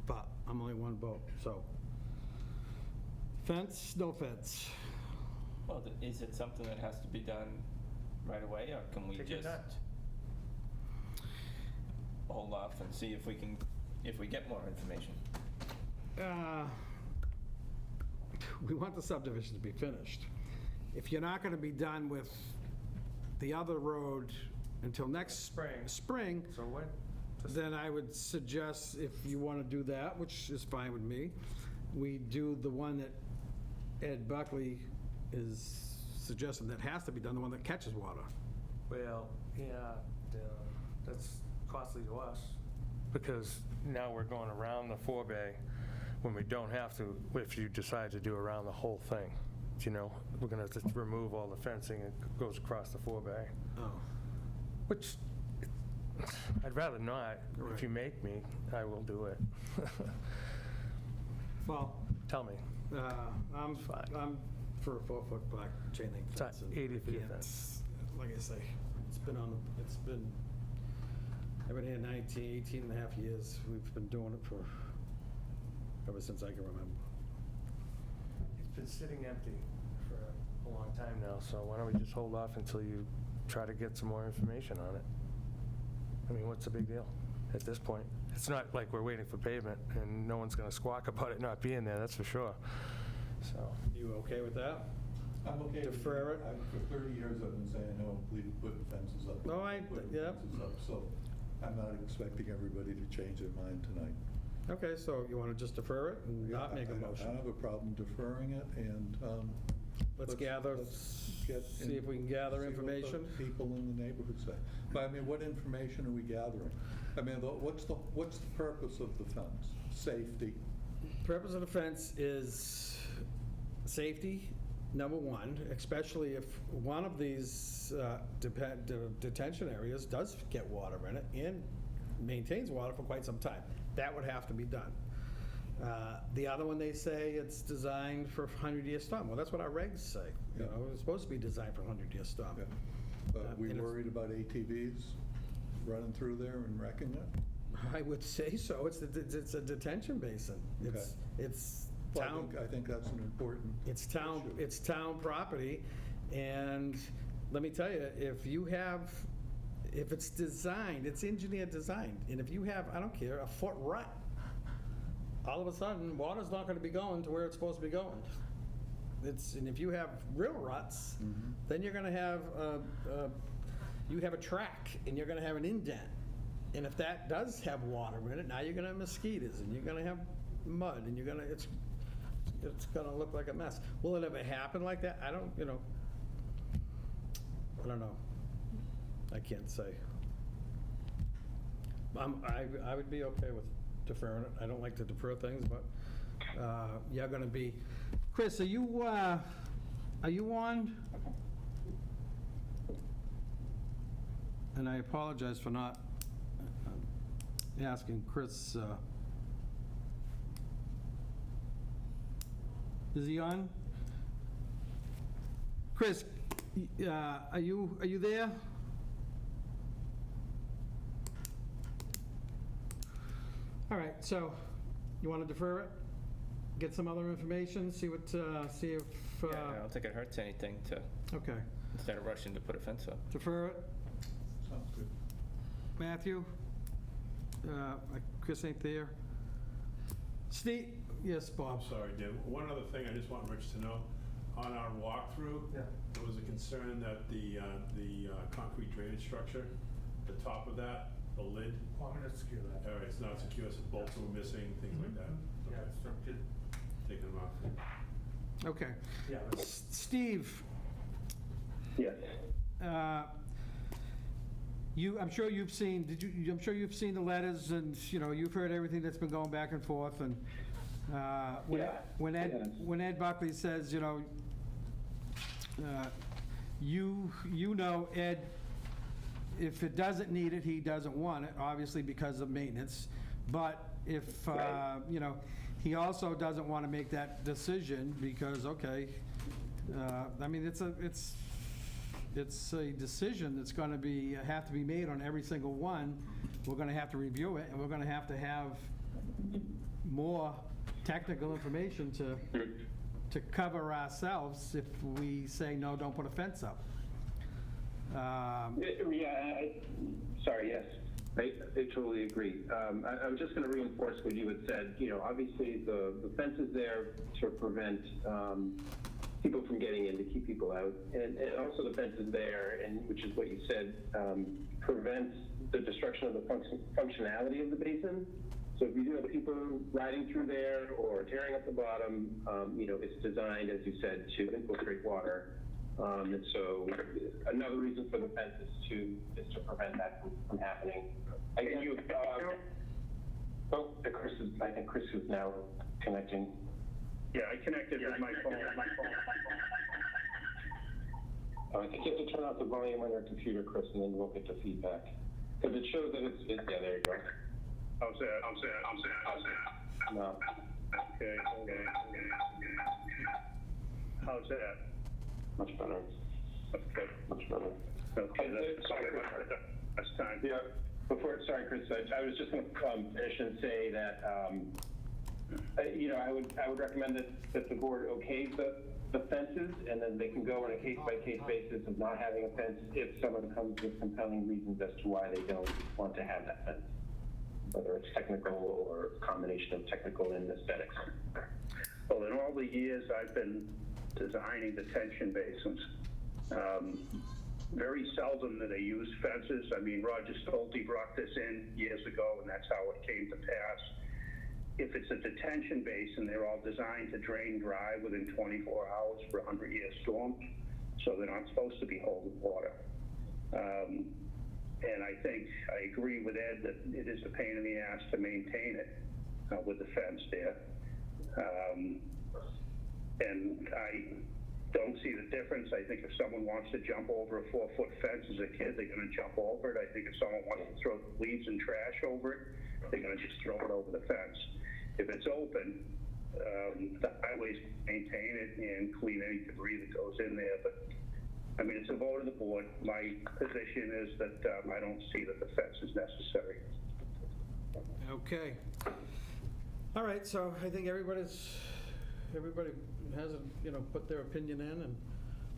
but I'm only one vote, so. Fence, no fence. Well, is it something that has to be done right away, or can we Take your just time. hold off and see if we get more information? We want the subdivision to be finished. If you're not gonna be done with the other road until next spring, So what? then I would suggest, if you want to do that, which is fine with me, we do the one that Ed Buckley is suggesting that has to be done, the one that catches water. Well, yeah, that's costly to us, because now we're going around the forebay when we don't have to, if you decide to do around the whole thing. We're going to have to remove all the fencing that goes across the forebay, Oh. which I'd rather not. Right. If you make me, I will do it. Well, Tell me. I'm for a 4-foot black chain link It's fence. not and 80 I feet can't- fence. Like I say, I've been here 18 and a half years. We've been doing it ever since I can remember. It's been sitting empty for a long time now, so why don't we just hold off until you try to get some more information on it. I mean, what's the big deal at this point? It's not like we're waiting for pavement, and no one's going to squawk about it not being there, that's for sure. So, You okay with that? I'm okay with Defer it? For 30 years, I've been saying, no, please put fences up. No, put yeah. fences up. So I'm not expecting everybody to change their mind tonight. Okay, so you want to just defer it and not make a I don't motion? have a problem deferring it, and Let's get see if we can gather see what the information. people in the neighborhood say. But I mean, what information are we gathering? I mean, what's the purpose of the fence? Safety? Purpose of the fence is safety, number one, especially if one of these detention areas does get water in it and maintains water for quite some time. That would have to be done. The other one, they say it's designed for 100-year storm. Well, that's what our regs say. You Yeah. know, it's supposed to be designed for 100-year storm. Yeah. But we and it's- worried about ATVs running through there and wrecking it? I would say so. It's a detention basin. It's Well, town. I think that's an important issue. It's town property, and let me tell you, if it's designed, it's engineered designed, and if you have, I don't care, a foot rut, all of a sudden, water's not gonna be going to where it's supposed to be going. And if you have real ruts, then you're gonna have, you have a track, and you're gonna have an indent. And if that does have water in it, now you're gonna have mosquitoes, and you're gonna have mud, and it's gonna look like a mess. Will it ever happen like that? I don't know. I can't say. I would be okay with deferring it. I don't like to defer things, but you're gonna be, Chris, are you on? And I apologize for not asking Chris. Is he on? Chris, are you there? All right, so you want to defer it? Get some other information, see if, Yeah, I don't think it hurts anything to, okay, instead of rushing to put a fence up. defer it. Sounds good. Matthew? Chris ain't there. Steve? Yes, Bob? I'm sorry, Jim. One other thing I just want Rich to know. On our walkthrough, there was a concern that the concrete drainage structure, the top of that, the lid, I'm going to secure that. all right, it's not secure, so bolts were missing, things like that. Yeah, Okay. so good. Taking them off. Okay. Yeah. Steve? Yes. I'm sure you've seen, I'm sure you've seen the letters, and, you've heard everything that's been going back and forth, and when Ed Buckley says, Ed, if it doesn't need it, he doesn't want it, obviously because of maintenance, but if, he also doesn't want to make that decision because, okay, I mean, it's a decision that's going to have to be made on every single one. We're going to have to review it, and we're going to have more technical information to cover ourselves if we say, no, don't put a fence up. Sorry, yes. I totally agree. I was just going to reinforce what you had said. Obviously the fence is there to prevent people from getting in, to keep people out. And also the fence is there, and which is what you said, prevents the destruction of the functionality of the basin. So if you do have people riding through there or tearing up the bottom, it's designed, as you said, to infiltrate water. And so another reason for the fence is to prevent that from happening. I think Chris is now connecting. Yeah, I connected with my phone. I think you have to turn off the volume on your computer, Chris, and then we'll get the feedback. Because it shows that it's yeah, there you go. How's that? No. Okay. How's that? Much better. Okay. Much better. Okay, that's time. Yeah. Sorry, Chris. I was just going to finish and say that I would recommend that the board okays the the fences, and then they can go on a case-by-case basis of not having a fence if someone comes with compelling reasons as to why they don't want to have that fence, whether it's technical or a combination of technical and aesthetics. Well, in all the years I've been designing detention basins, very seldom do they use fences. I mean, Roger Stolte brought this in years ago, and that's how it came to pass. If it's a detention basin, they're all designed to drain dry within 24 hours for a 100-year storm, so they're not supposed to be holding water. And I think I agree with Ed that it is a pain in the ass to maintain it with the fence there. And I don't see the difference. I think if someone wants to jump over a 4-foot fence as a kid, they're going to jump over it. I think if someone wants to throw leaves and trash over it, they're going to just throw it over the fence. If it's open, the highways maintain it and clean any debris that goes in there. But I mean, it's a vote of the board. My position is that I don't see that the fence is necessary. Okay. All right, so I think everybody has, put their opinion in, and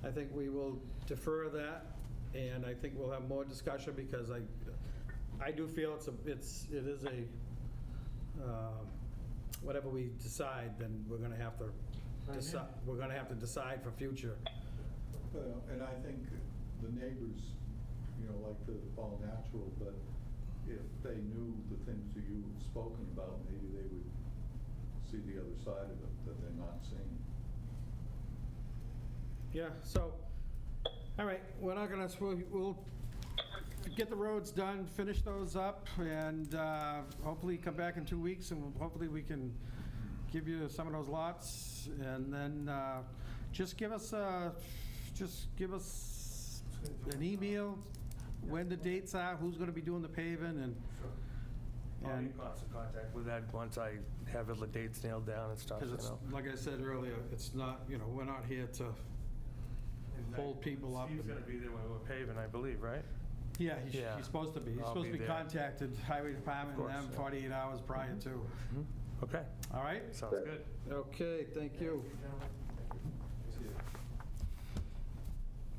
I think we will defer that, and I think we'll have more discussion, because I do feel it is a, whatever we decide, then we're gonna have to decide for future. Well, and I think the neighbors, like to fall natural, but if they knew the things that you've spoken about, maybe they would see the other side of it that they're not seeing. Yeah, so, all right, we're not gonna, we'll get the roads done, finish those up, and hopefully come back in 2 weeks, and hopefully we can give you some of those lots, and then just give us an email when the dates are, who's gonna be doing the paving, and I'll be in constant contact with Ed once I have the dates nailed down and stuff, because it's, like I said earlier, it's not, we're not here to hold people up. Steve's gonna be there when we're paving, I believe, right? Yeah, he's supposed to be. He's I'll supposed to be be there. contacted, Highway Department, Of and course, them yeah. 48 hours prior to. Okay, All right? sounds good. Okay, thank you.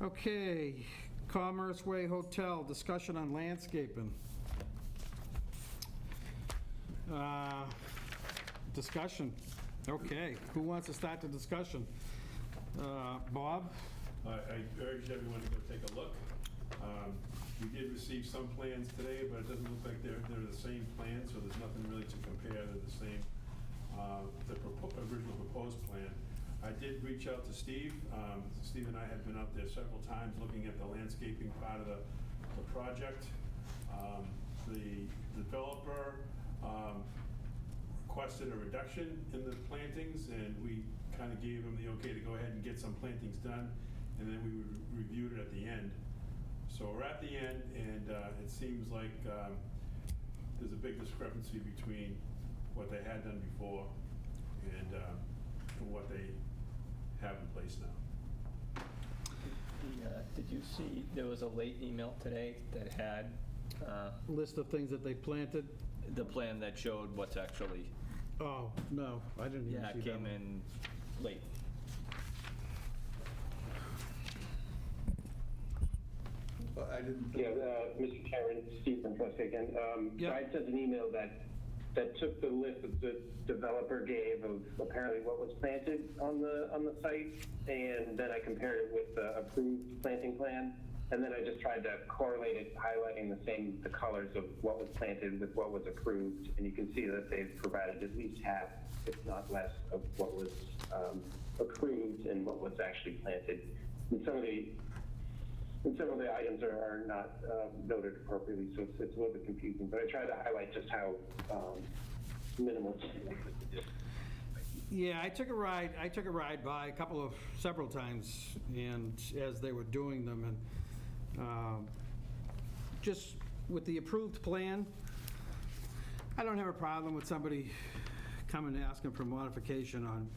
Okay, Commerce Way Hotel, discussion on landscaping. Discussion. Okay, who wants to start the discussion? Bob? I urge everyone to go take a look. We did receive some plans today, but it doesn't look like they're the same plans, so there's nothing really to compare. They're the same, the original proposed plan. I did reach out to Steve. Steve and I have been out there several times looking at the landscaping part of the project. The developer requested a reduction in the plantings, and we kind of gave him the okay to go ahead and get some plantings done, and then we reviewed it at the end. So we're at the end, and it seems like there's a big discrepancy between what they had done before and what they have in place now. Did you see, there was a late email today that had List of things that they planted? the plan that showed what's actually, Oh, no, I didn't even see that. it came one. in late. I didn't. Yeah, Mr. Chairman, Steve from Trust again. Yeah. So I sent an email that took the list that the developer gave of apparently what was planted on the site, and then I compared it with the approved planting plan, and then I just tried to correlate it, highlighting the colors of what was planted with what was approved, and you can see that they've provided at least half, if not less, of what was approved and what was actually planted. And some of the items are not noted appropriately, so it's a little bit confusing. But I tried to highlight just how minimal. Yeah, I took a ride by several times, and as they were doing them, and just with the approved plan, I don't have a problem with somebody coming and asking for modification on,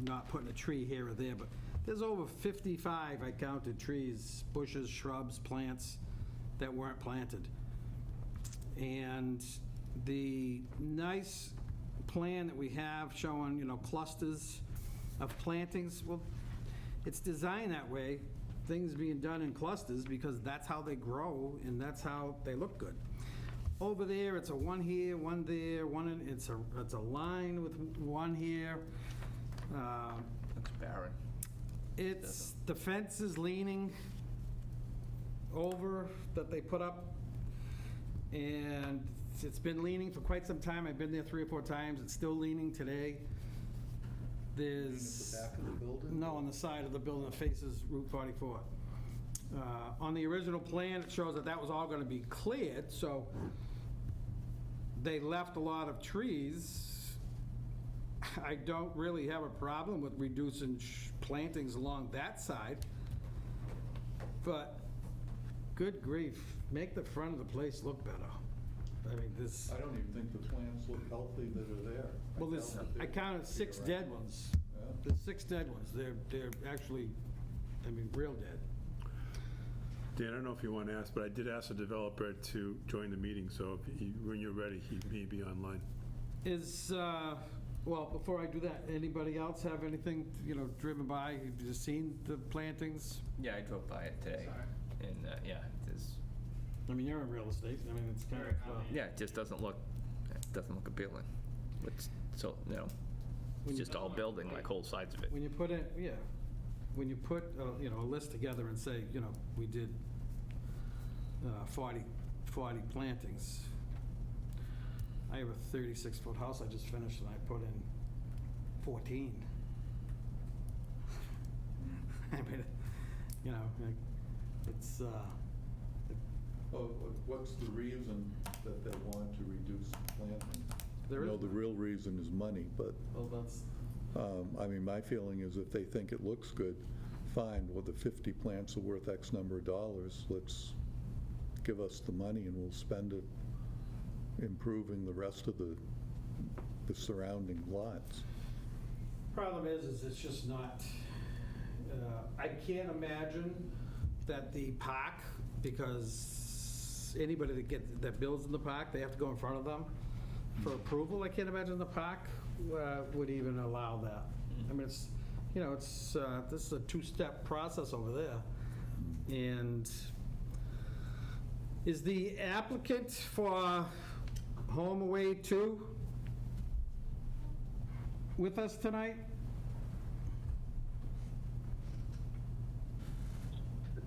not putting a tree here or there, but there's over 55, I counted, trees, bushes, shrubs, plants that weren't planted. And the nice plan that we have showing, clusters of plantings. Well, it's designed that way, things being done in clusters, because that's how they grow and that's how they look good. Over there, it's a one here, one there, it's a line with one here. Looks barren. It's, the fence is leaning over that they put up, and it's been leaning for quite some time. I've been there 3 or 4 times. It's still leaning today. There's... At the back of the building? No, on the side of the building that faces Route 44. On the original plan, it shows that that was all going to be cleared, so they left a lot of trees. I don't really have a problem with reducing plantings along that side, but good grief, make the front of the place look better. I mean, this, I don't even think the plants look healthy that are there. well, there's, I counted 6 dead ones. Yeah. There's 6 dead ones. They're actually, I mean, real dead. Dan, I don't know if you want to ask, but I did ask the developer to join the meeting, so when you're ready, he may be online. Is, well, before I do that, anybody else have anything, driven by, have you seen the plantings? Yeah, I drove by it today. Sorry. And, yeah, there's, I mean, you're in real estate, I mean, it's kind of, yeah, it just doesn't look appealing. It's, so, it's just all building, like whole sides of it. when you put it, yeah, when you put, a list together and say, we did 40 plantings. I have a 36-foot house I just finished, and I put in 14. I mean, it's, Oh, what's the reason that they want to reduce planting? there is. No, the real reason is money, but, Well, that's, I mean, my feeling is if they think it looks good, fine, well, the 50 plants are worth X number of dollars, let's give us the money and we'll spend it improving the rest of the surrounding lots. problem is it's just not, I can't imagine that the park, because anybody that builds in the park, they have to go in front of them for approval. I can't imagine the park would even allow that. I mean, it's, this is a 2-step process over there. And is the applicant for Home Away 2 with us tonight?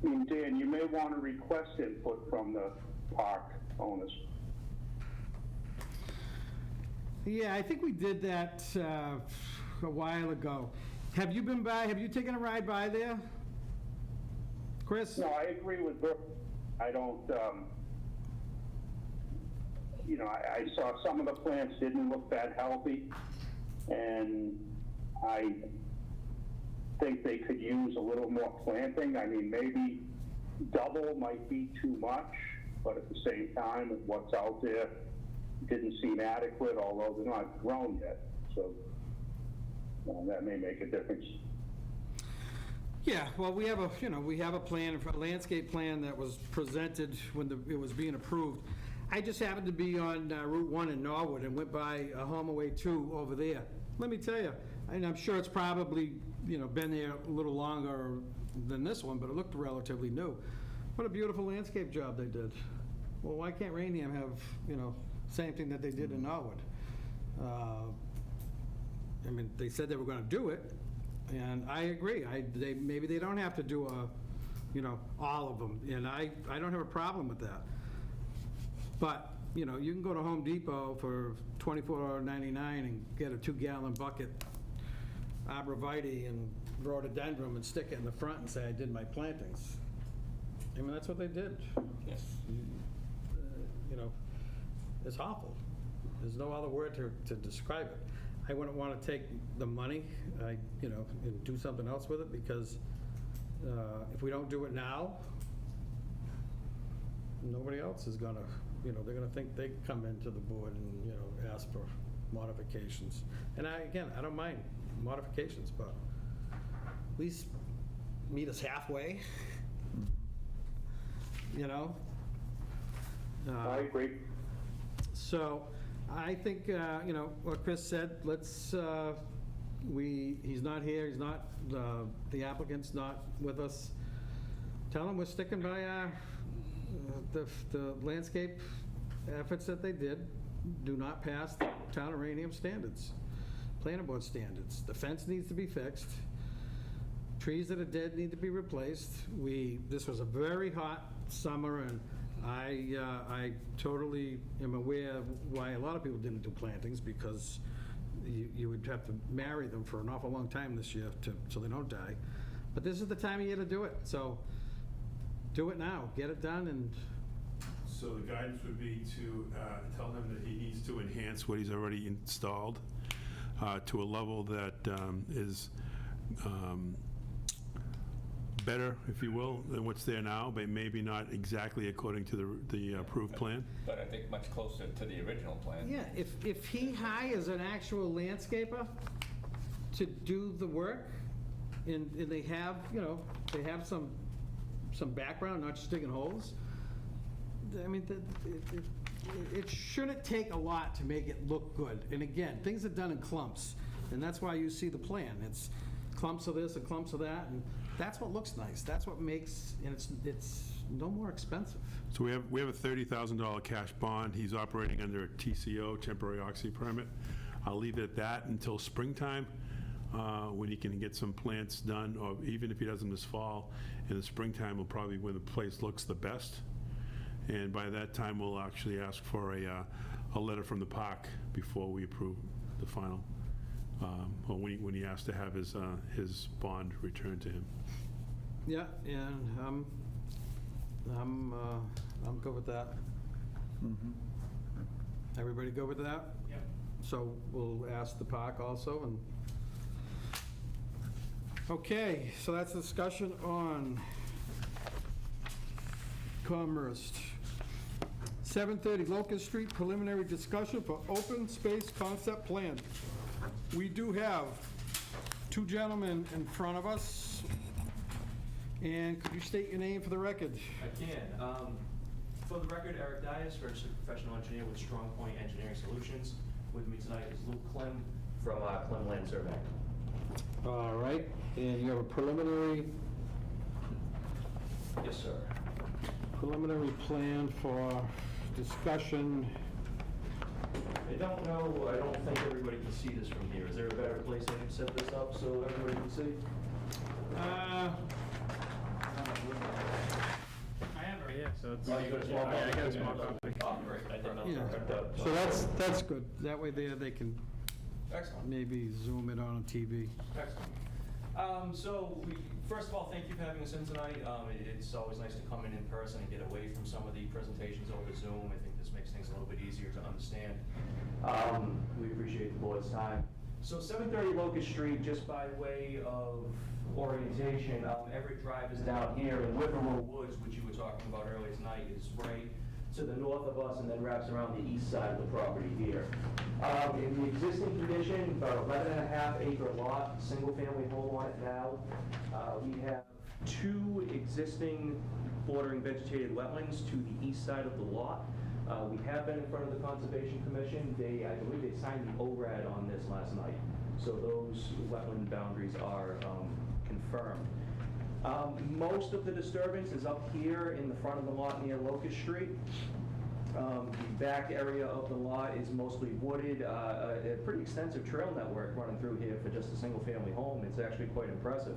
I mean, Dan, you may want to request input from the park owners. Yeah, I think we did that a while ago. Have you been by, have you taken a ride by there? Chris? No, I agree with Brooke. I don't, I saw some of the plants didn't look that healthy, and I think they could use a little more planting. I mean, maybe double might be too much, but at the same time, with what's out there, didn't seem adequate, although they're not grown yet. So that may make a difference. Yeah, well, we have a plan, a landscape plan that was presented when it was being approved. I just happened to be on Route 1 in Norwood and went by a Home Away 2 over there. Let me tell you, and I'm sure it's probably, been there a little longer than this one, but it looked relatively new. What a beautiful landscape job they did. Well, why can't Raynham have, same thing that they did in Norwood? I mean, they said they were going to do it, and I agree. Maybe they don't have to do all of them, and I don't have a problem with that. But, you can go to Home Depot for $24.99 and get a 2-gallon bucket arborvitae and rhododendron and stick it in the front and say, I did my plantings. I mean, that's what they did. Yes. It's awful. There's no other word to describe it. I wouldn't want to take the money, and do something else with it, because if we don't do it now, nobody else is gonna, they're gonna think they come into the board and, ask for modifications. And I don't mind modifications, but at least meet us halfway, I agree. So I think, what Chris said, let's he's not here, he's not, the applicant's not with us. Tell him we're sticking by the landscape efforts that they did do not pass the town of Raynham standards, planning board standards. The fence needs to be fixed. Trees that are dead need to be replaced. This was a very hot summer, and I totally am aware of why a lot of people didn't do plantings, because you would have to marry them for an awful long time this year so they don't die. But this is the time of year to do it, so do it now. Get it done. And So the guidance would be to tell him that he needs to enhance what he's already installed to a level that is better, if you will, than what's there now, but maybe not exactly according to the approved plan. But I think much closer to the original plan. yeah, if he hires an actual landscaper to do the work, and they have, they have some background, not just digging holes, I mean, it shouldn't take a lot to make it look good. And again, things are done in clumps, and that's why you see the plan. It's clumps of this and clumps of that, and that's what looks nice. That's what makes, and it's no more expensive. So we have a $30,000 cash bond. He's operating under a TCO, temporary occupancy permit. I'll leave it at that until springtime, when he can get some plants done, or even if he does them this fall, in the springtime will probably when the place looks the best. And by that time, we'll actually ask for a letter from the park before we approve the final, or when he has to have his bond returned to him. Yeah, and I'm good with that. Everybody good with that? Yep. So we'll ask the park also, and, okay, so that's the discussion on Commerce. 7:30 Locust Street, preliminary discussion for open space concept plan. We do have two gentlemen in front of us, and could you state your name for the record? I can. For the record, Eric Dias, registered professional engineer with Strong Point Engineering Solutions. With me tonight is Luke Clem from Clem Land Surveying. All right, and you have a preliminary Yes, sir. plan for discussion. I don't think everybody can see this from here. Is there a better place I can set this up so everybody can see? I have it right here, so it's. Oh, you got a small copy? I got a small copy. Oh, great. I didn't know. Yeah. So that's good. That way they can Excellent. maybe zoom it on TV. Excellent. First of all, thank you for having us in tonight. It's always nice to come in person and get away from some of the presentations over Zoom. I think this makes things a little bit easier to understand. We appreciate the board's time. So 730 Locust Street, just by way of orientation, Everett Drive is down here, and Whitmore Woods, which you were talking about earlier tonight, is right to the north of us and then wraps around the east side of the property here. In the existing condition, about 11.5 acre lot, single family home on it now. We have two existing bordering vegetated wetlands to the east side of the lot. We have been in front of the Conservation Commission. I believe they signed the ORAD on this last night. So those wetland boundaries are confirmed. Most of the disturbance is up here in the front of the lot near Locust Street. The back area of the lot is mostly wooded, a pretty extensive trail network running through here for just a single-family home. It's actually quite impressive.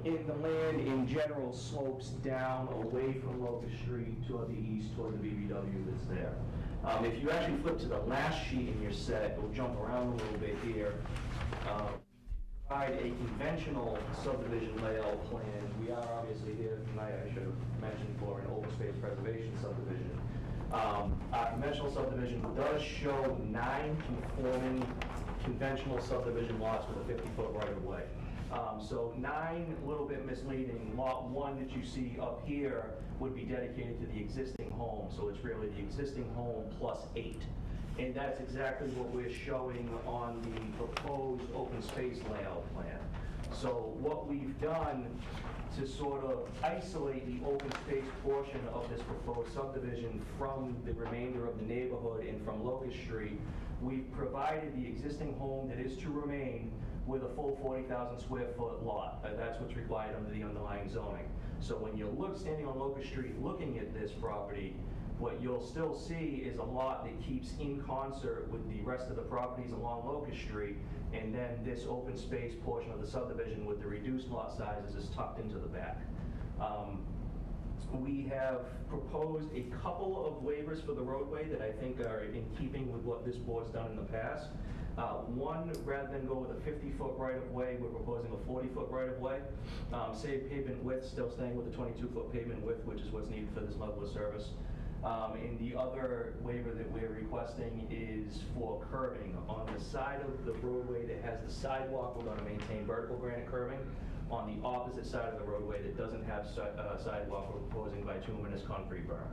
In the land, in general, slopes down away from Locust Street toward the east, toward the BBW that's there. If you actually flip to the last sheet in your set, we'll jump around a little bit here. Provide a conventional subdivision layout plan. We are obviously here tonight, I should have mentioned, for an open space preservation subdivision. Our conventional subdivision does show 9 conforming conventional subdivision lots with a 50-foot right-of-way. So 9, a little bit misleading. Lot 1 that you see up here would be dedicated to the existing home, so it's really the existing home plus 8. And that's exactly what we're showing on the proposed open space layout plan. So what we've done to sort of isolate the open space portion of this proposed subdivision from the remainder of the neighborhood and from Locust Street, we've provided the existing home that is to remain with a full 40,000 square foot lot. That's what's required under the underlying zoning. So when you look standing on Locust Street looking at this property, what you'll still see is a lot that keeps in concert with the rest of the properties along Locust Street, and then this open space portion of the subdivision with the reduced lot sizes is tucked into the back. We have proposed a couple of waivers for the roadway that I think are in keeping with what this board's done in the past. One, rather than go with a 50-foot right-of-way, we're proposing a 40-foot right-of-way. Save pavement width, still staying with the 22-foot pavement width, which is what's needed for this level of service. And the other waiver that we're requesting is for curbing. On the side of the roadway that has the sidewalk, we're going to maintain vertical granite curbing. On the opposite side of the roadway that doesn't have sidewalk, we're proposing bituminous concrete berm.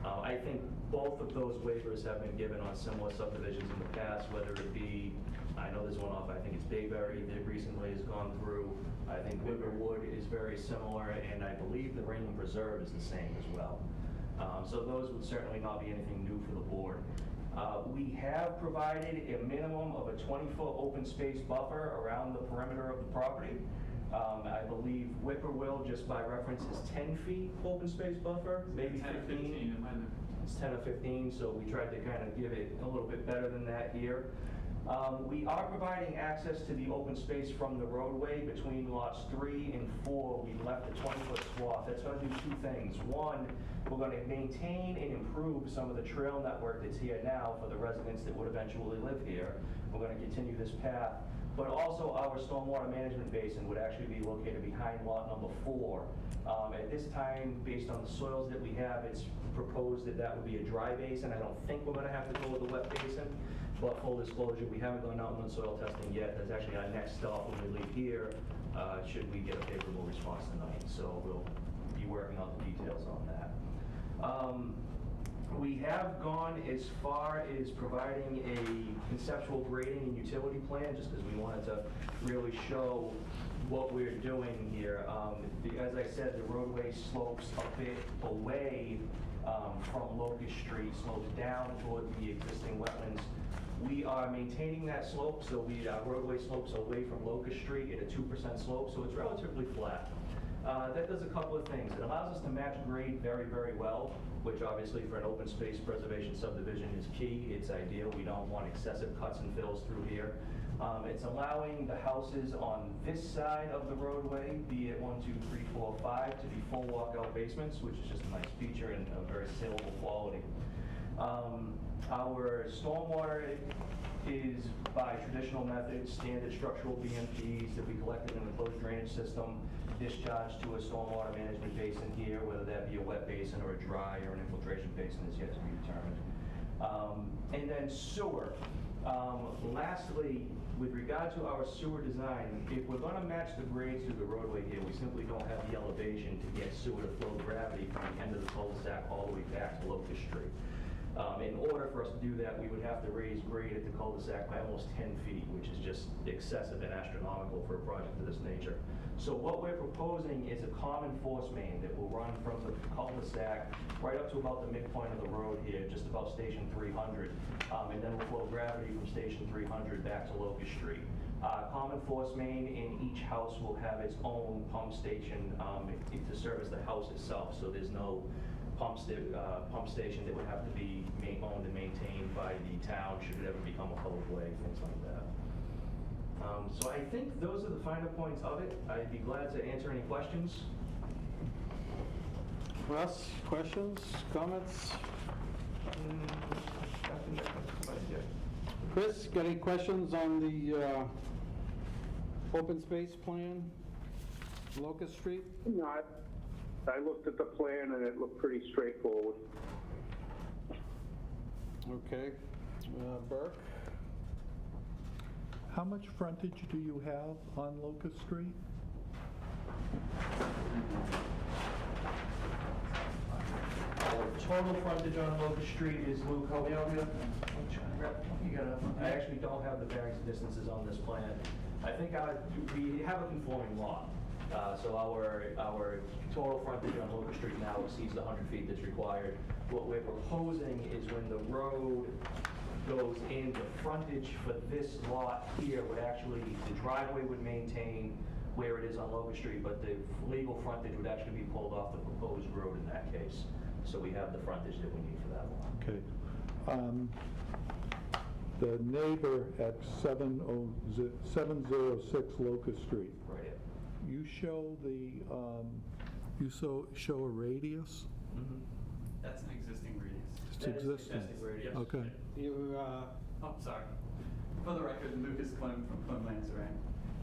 I think both of those waivers have been given on similar subdivisions in the past, whether it be, I know there's one off, I think it's Bayberry that recently has gone through. I think Riverwood is very similar, and I believe the Raynham Preserve is the same as well. So those would certainly not be anything new for the board. We have provided a minimum of a 20-foot open space buffer around the perimeter of the property. I believe Whippoorwill, just by reference, is 10 feet open space buffer, maybe 10 or 15. It's 10 or 15, so we tried to kind of give it a little bit better than that here. We are providing access to the open space from the roadway between lots 3 and 4. We left a 20-foot swath. That's going to do two things. One, we're going to maintain and improve some of the trail network that's here now for the residents that would eventually live here. We're going to continue this path. But also our stormwater management basin would actually be located behind lot number 4. At this time, based on the soils that we have, it's proposed that that would be a dry basin. I don't think we're going to have to go with a wet basin. But full disclosure, we haven't gone out on soil testing yet. That's actually our next stop when we leave here, should we get a favorable response tonight. So we'll be working on the details on that. We have gone as far as providing a conceptual grading and utility plan, just because we wanted to really show what we're doing here. As I said, the roadway slopes a bit away from Locust Street, slopes down toward the existing wetlands. We are maintaining that slope, so our roadway slopes away from Locust Street at a 2% slope, so it's relatively flat. That does a couple of things. It allows us to match grade very, very well, which obviously for an open space preservation subdivision is key. It's ideal. We don't want excessive cuts and fills through here. It's allowing the houses on this side of the roadway, be it 1, 2, 3, 4, 5, to be full walkout basements, which is just a nice feature and a very saleable quality. Our stormwater is by traditional methods, standard structural BMPs that we collected in a closed drainage system, discharged to a stormwater management basin here, whether that be a wet basin or a dry or an infiltration basin is yet to be determined. And then sewer. Lastly, with regard to our sewer design, if we're going to match the grades through the roadway here, we simply don't have the elevation to get sewer to flow gravity from the end of the cul-de-sac all the way back to Locust Street. In order for us to do that, we would have to raise grade at the cul-de-sac by almost 10 feet, which is just excessive and astronomical for a project of this nature. So what we're proposing is a common force main that will run from the cul-de-sac right up to about the midpoint of the road here, just about station 300, and then will flow gravity from station 300 back to Locust Street. Common force main in each house will have its own pump station to service the house itself, so there's no pump station that would have to be owned and maintained by the town should it ever become a public way, things like that. So I think those are the finer points of it. I'd be glad to answer any questions. Russ, questions, comments? Chris, got any questions on the open space plan, Locust Street? No, I looked at the plan and it looked pretty straightforward. Okay. Burke? How much frontage do you have on Locust Street? Total frontage on Locust Street is, Luke, help me out here. I actually don't have the variance distances on this plan. I think we have a conforming lot. So our total frontage on Locust Street now exceeds the 100 feet that's required. What we're proposing is when the road goes in, the frontage for this lot here would actually, the driveway would maintain where it is on Locust Street, but the legal frontage would actually be pulled off the proposed road in that case. So we have the frontage that we need for that lot. Okay. The neighbor at 706 Locust Street, Right here. you show the, show a radius? That's an existing radius. It's That is existing. radius. Okay. You, Oh, sorry. For the record, Lucas Clem from Clem Land Surveying.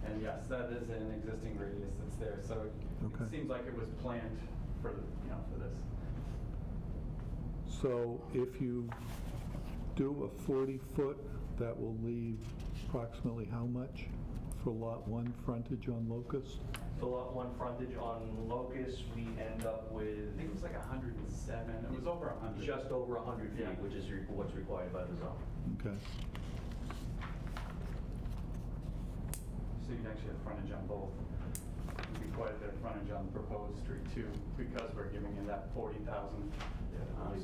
And yes, that is an existing radius that's there. So Okay. it seems like it was planned for, for this. So if you do a 40-foot, that will leave approximately how much for Lot 1 frontage on Locust? For lot 1 frontage on Locust, we end up with I think it was like 107. It was over 100. just over 100 feet, Yeah. which is what's required by the zone. Okay. So you'd actually have frontage on both. It'd be quite a bit of frontage on the proposed street too, because we're giving you that 40,000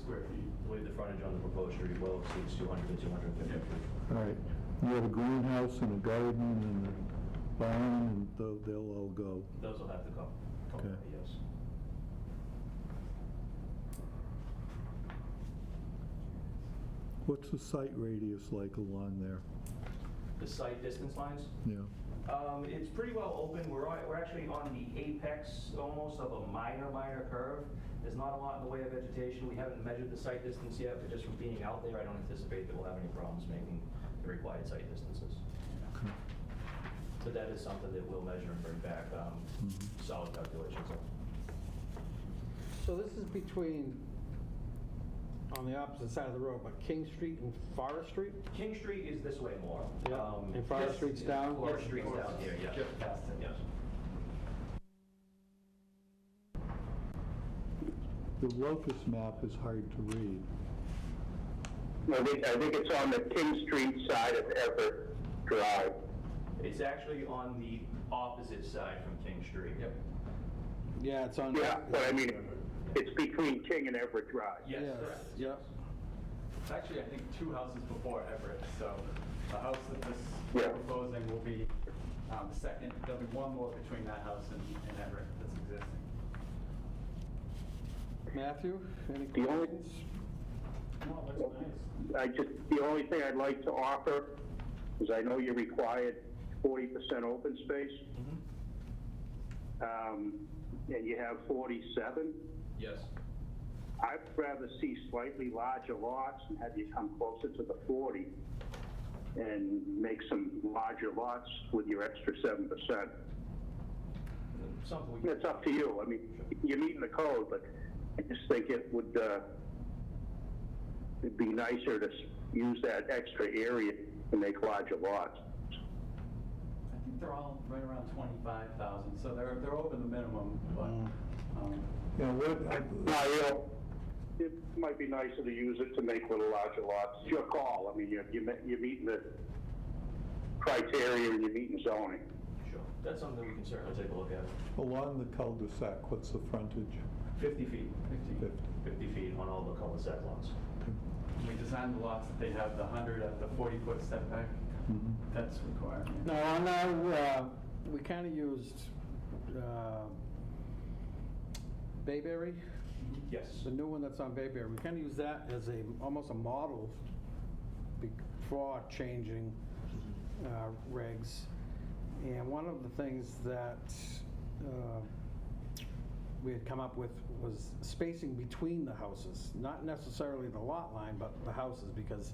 square feet. I believe the frontage on the proposed street well exceeds 200 to 250 Yep. feet. All right. You have a greenhouse and a garden and a barn, and they'll all go. Those will have to come. Okay. Yes. What's the site radius like along there? The site distance lines? Yeah. It's pretty well open. We're actually on the apex almost of a minor curve. There's not a lot in the way of vegetation. We haven't measured the site distance yet, but just from being out there, I don't anticipate that we'll have any problems making the required site distances. Okay. But that is something that we'll measure and bring back solid calculations of. so this is between, on the opposite side of the road, but King Street and Forest Street? King Street is this way more. And Forest Street's down? Forest Street's down here, yes. Just past it. Yes. The Locust map is hard to read. I think it's on the King Street side of Everett Drive. It's actually on the opposite side from King Street. Yep. Yeah, it's on. Yeah, but I mean, it's between King and Everett Drive. Yes, Yes, correct. yep. It's actually, I think, 2 houses before Everett. So the house that this Yeah. we're proposing will be the second. There'll be one more between that house and Everett that's existing. Matthew, any The only- questions? No, it looks nice. The only thing I'd like to offer is I know you required 40% open space. And you have 47. Yes. I'd rather see slightly larger lots and have you come closer to the 40 and make some larger lots with your extra 7%. Something we can. It's up to you. I mean, you're meeting the code, but I just think it would it'd be nicer to use that extra area to make larger lots. I think they're all right around 25,000, so they're over the minimum, but Yeah, Now, it might be nicer to use it to make little larger lots. It's your call. I mean, you're meeting the criteria and you're meeting zoning. Sure. That's something that we can certainly take a look at. along the cul-de-sac, what's the frontage? 50 feet. 50. 50 feet on all the cul-de-sac lots. we designed the lots that they have the 100 at the 40-foot setback. That's required. No, on our, we kind of used Bayberry, Yes. the new one that's on Bayberry. We kind of use that as almost a model before changing regs. And one of the things that we had come up with was spacing between the houses, not necessarily the lot line, but the houses, because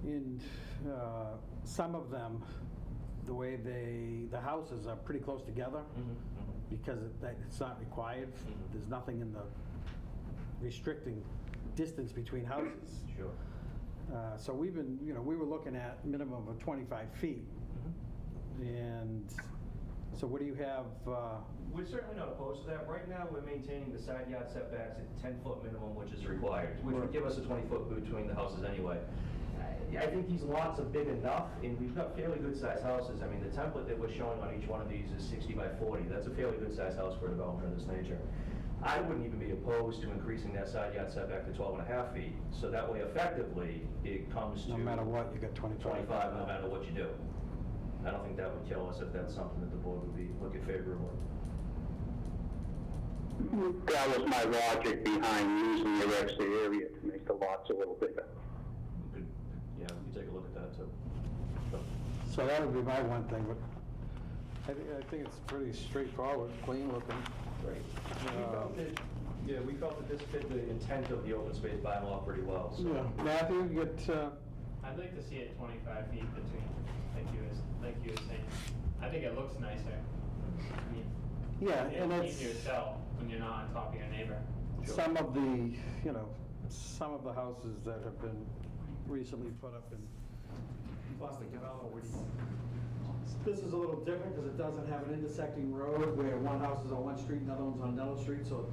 in some of them, the way the houses are pretty close together, because it's not required. There's nothing in the restricting distance between houses. Sure. So we've been, we were looking at minimum of 25 feet. And so what do you have? We're certainly not opposed to that. Right now, we're maintaining the side yard setbacks at 10-foot minimum, which is required, which would give us a 20-foot between the houses anyway. I think these lots are big enough, and we've got fairly good-sized houses. I mean, the template that we're showing on each one of these is 60 by 40. That's a fairly good-sized house for a development of this nature. I wouldn't even be opposed to increasing that side yard setback to 12 and a half feet. So that way, effectively, it comes to... No matter what, you got 25. 25, no matter what you do. I don't think that would kill us if that's something that the board would be looking favorably. That was my logic behind using the rest of the area to make the lots a little bigger. Yeah, we can take a look at that too. So that would be my one thing, but I think it's pretty straightforward, clean looking. Great. We felt that this fit the intent of the open space bylaw pretty well, so. Yeah, Matthew, you get, I'd like to see it 25 feet between, like you were saying. I think it looks nicer. I mean, yeah, and it's it's easier to sell when you're not on top of your neighbor. some of the, some of the houses that have been recently put up in cluster developments. This is a little different because it doesn't have an intersecting road where one house is on one street and the other one's on another street, so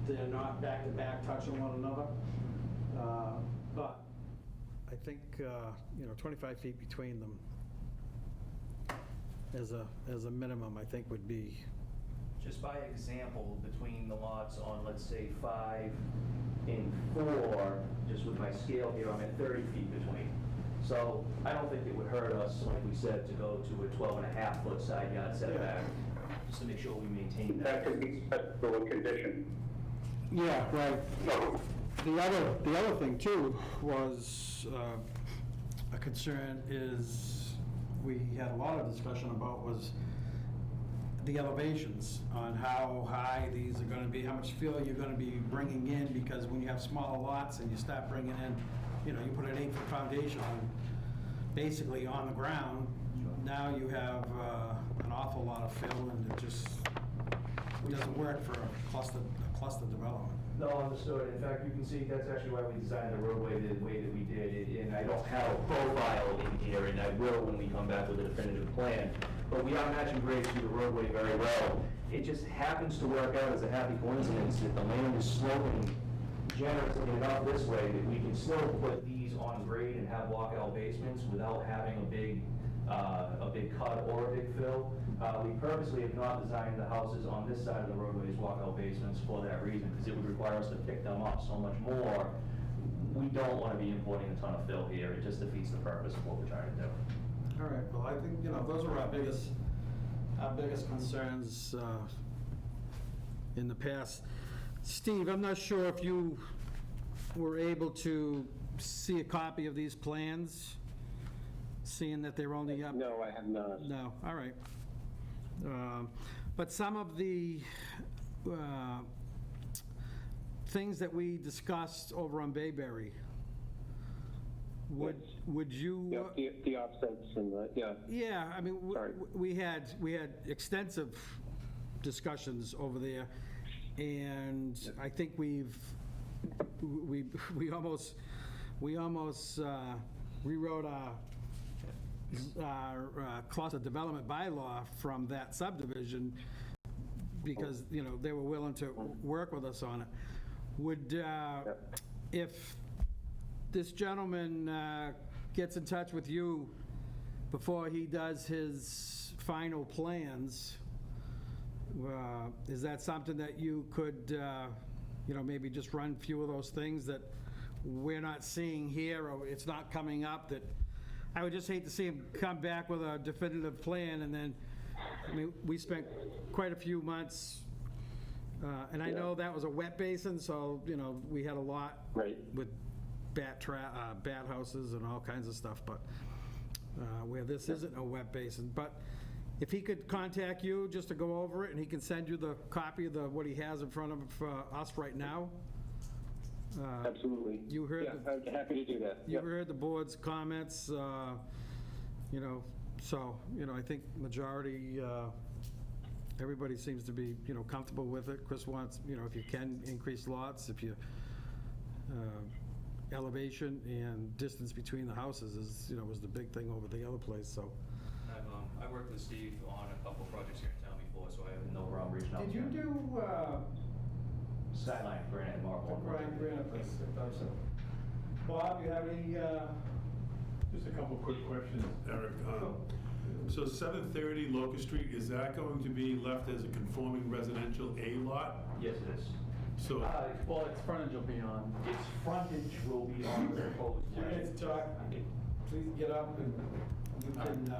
they're not back to back touching one another. But I think, 25 feet between them as a minimum, I think would be. Just by example, between the lots on, let's say, 5 and 4, just with my scale here, I'm at 30 feet between. So I don't think it would hurt us, like we said, to go to a 12.5-foot side yard setback, just to make sure we maintain that. That could be set for a condition. Yeah, right. The other thing too was a concern is we had a lot of discussion about was the elevations on how high these are going to be, how much fill you're going to be bringing in, because when you have smaller lots and you start bringing in, you put an 8-foot foundation on, basically on the ground, now you have an awful lot of fill, and it doesn't work for a cluster development. No, understood. In fact, you can see that's actually why we designed the roadway the way that we did. And I don't have a profile in here, and I will when we come back with a definitive plan. But we are matching grades to the roadway very well. It just happens to work out as a happy coincidence that the land is sloping generously enough this way that we can still put these on grade and have walkout basements without having a big cut or a big fill. We purposely have not designed the houses on this side of the roadway as walkout basements for that reason, because it would require us to pick them up so much more. We don't want to be importing a ton of fill here. It just defeats the purpose of what we're trying to do. All right, well, I think, those are our biggest concerns in the past. Steve, I'm not sure if you were able to see a copy of these plans, seeing that they're only up. No, I have not. No, all right. But some of the things that we discussed over on Bayberry, would you? Yeah, the offsets and the, yeah. Yeah, I mean, Sorry. we had extensive discussions over there, and I think we almost rewrote our cluster development bylaw from that subdivision because, they were willing to work with us on it. Would, if this gentleman gets in touch with you before he does his final plans, is that something that you could, maybe just run a few of those things that we're not seeing here, or it's not coming up, that I would just hate to see him come back with a definitive plan, and then, we spent quite a few months, and I know that was a wet basin, so, we had a lot with bat houses and all kinds of stuff, but where this isn't a wet basin. But if he could contact you just to go over it, and he can send you the copy of what he has in front of us right now. Absolutely. You heard. Yeah, I'm happy to do that. You heard the board's comments, so, I think majority, everybody seems to be, comfortable with it. Chris wants, if you can increase lots, if you, elevation and distance between the houses is, was the big thing over the other place, so. I've worked with Steve on a couple projects here in town before, so I have no problem reaching out to Did you him. do, Skyline, granite, and marble. Brian Granite, please, so. Bob, you have any Just a couple quick questions, Eric. So 730 Locust Street, is that going to be left as a conforming residential A lot? Yes, it is. So, Well, its frontage will be on. Its frontage will be on the proposed You plan. guys talk, please get up and you can,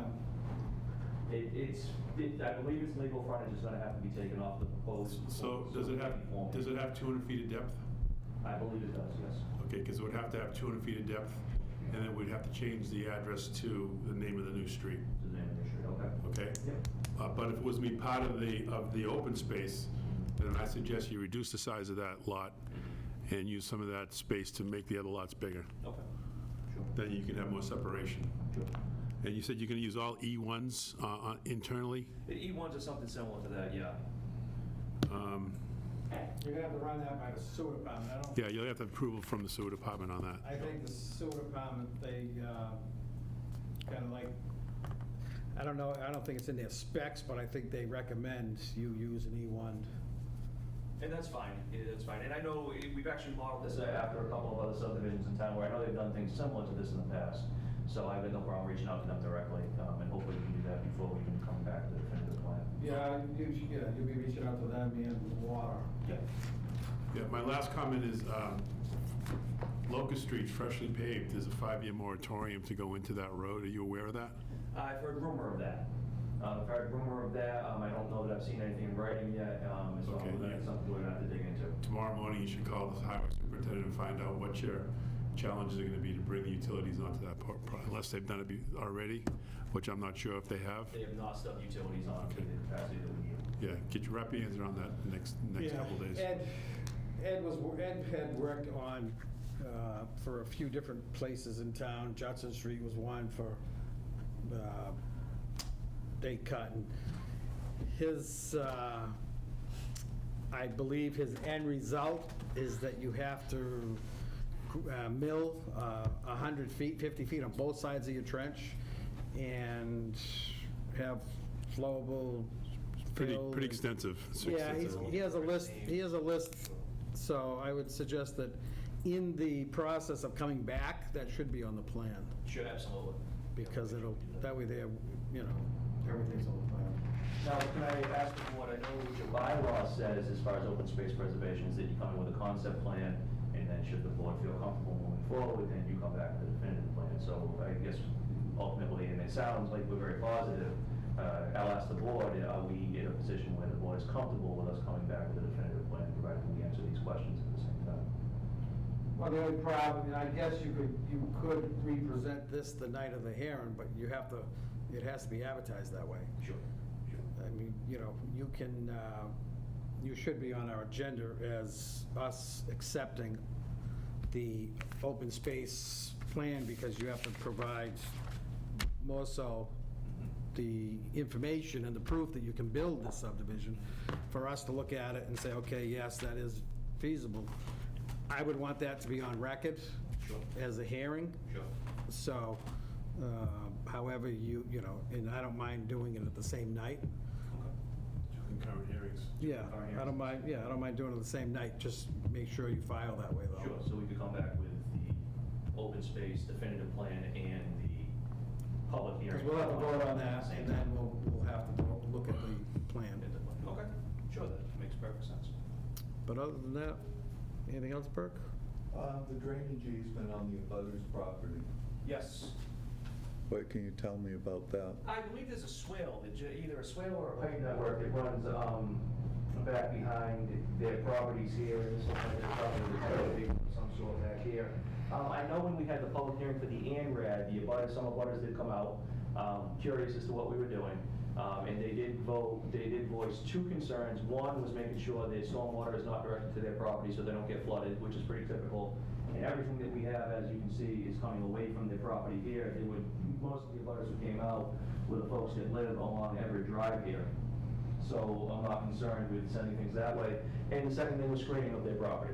I believe its legal frontage is gonna have to be taken off the proposed. so does it have 200 feet of depth? I believe it does, yes. Okay, because it would have to have 200 feet of depth, and then we'd have to change the address to the name of the new street, To the name of the street, okay. okay? Yep. But if it was to be part of the open space, then I suggest you reduce the size of that lot and use some of that space to make the other lots bigger. Okay. Sure. Then you can have more separation. Sure. And you said you're going to use all E1s internally? The E1s are something similar to that, yeah. you're gonna have to run that by the sewer department. I don't, Yeah, you'll have to have approval from the sewer department on that. I think the sewer department, they, kind of like, I don't know, I don't think it's in their specs, but I think they recommend you use an E1. And that's fine, that's fine. And I know we've actually modeled this after a couple of other subdivisions in town where I know they've done things similar to this in the past. So I've got no problem reaching out to them directly, and hopefully we can do that before we can come back to the definitive plan. Yeah, you'll be reaching out to them and water. Yeah. Yeah, my last comment is Locust Street, freshly paved, there's a 5-year moratorium to go into that road. Are you aware of that? I've heard rumor of that. I've heard rumor of that. I don't know that I've seen anything in writing yet. So Okay, that's something we're gonna have to dig into. Tomorrow morning, you should call the highway superintendent and find out what your challenges are going to be to bring the utilities onto that part, unless they've done it already, which I'm not sure if they have. They have not stubbed utilities on to Okay. the capacity that we need. Yeah, wrap your hands around that next couple of days. Ed had worked on, for a few different places in town. Judson Street was one for Day Cut. And his, I believe his end result is that you have to mill 100 feet, 50 feet on both sides of your trench and have flowable Pretty fill and- extensive. It's Yeah, extensive. he has a list, so I would suggest that in the process of coming back, that should be on the plan, Sure, absolutely. because that way there, everything's on the plan. Now, can I ask the board, I know what your bylaw says as far as open space preservation is that you come in with a concept plan, and then should the board feel comfortable moving forward, then you come back with a definitive plan. So I guess ultimately, and it sounds like we're very positive, I'll ask the board, are we in a position where the board is comfortable with us coming back with a definitive plan, provided we answer these questions at the same time? Well, the only problem, I guess you could represent this the night of the hearing, but it has to be advertised that way. Sure. I mean, you can, you should be on our agenda as us accepting the open space plan, because you have to provide more so the information and the proof that you can build this subdivision for us to look at it and say, okay, yes, that is feasible. I would want that to be on record as a hearing. Sure. So, however, and I don't mind doing it at the same night. Concurrent hearings. Yeah, I don't mind doing it the same night, just make sure you file that way, though. Sure, so we could come back with the open space definitive plan and the public hearing. Because we'll have to vote on that, and then we'll have to look at the plan. Okay, sure, that makes perfect sense. But other than that, anything else, Burke? The drainage easement on the abutter's property. Yes. What can you tell me about that? I believe there's a swale, either a swale or a pipe network that runs back behind their properties here. This looks like there's probably a big some sort back here. I know when we had the public hearing for the ANRAD, some abutters did come out, curious as to what we were doing. And they did voice two concerns. One was making sure that stormwater is not directed to their property so they don't get flooded, which is pretty typical. And everything that we have, as you can see, is coming away from their property here. Most of the abutters who came out were the folks that live along Everett Drive here. So I'm not concerned with sending things that way. And the second thing was screening of their property.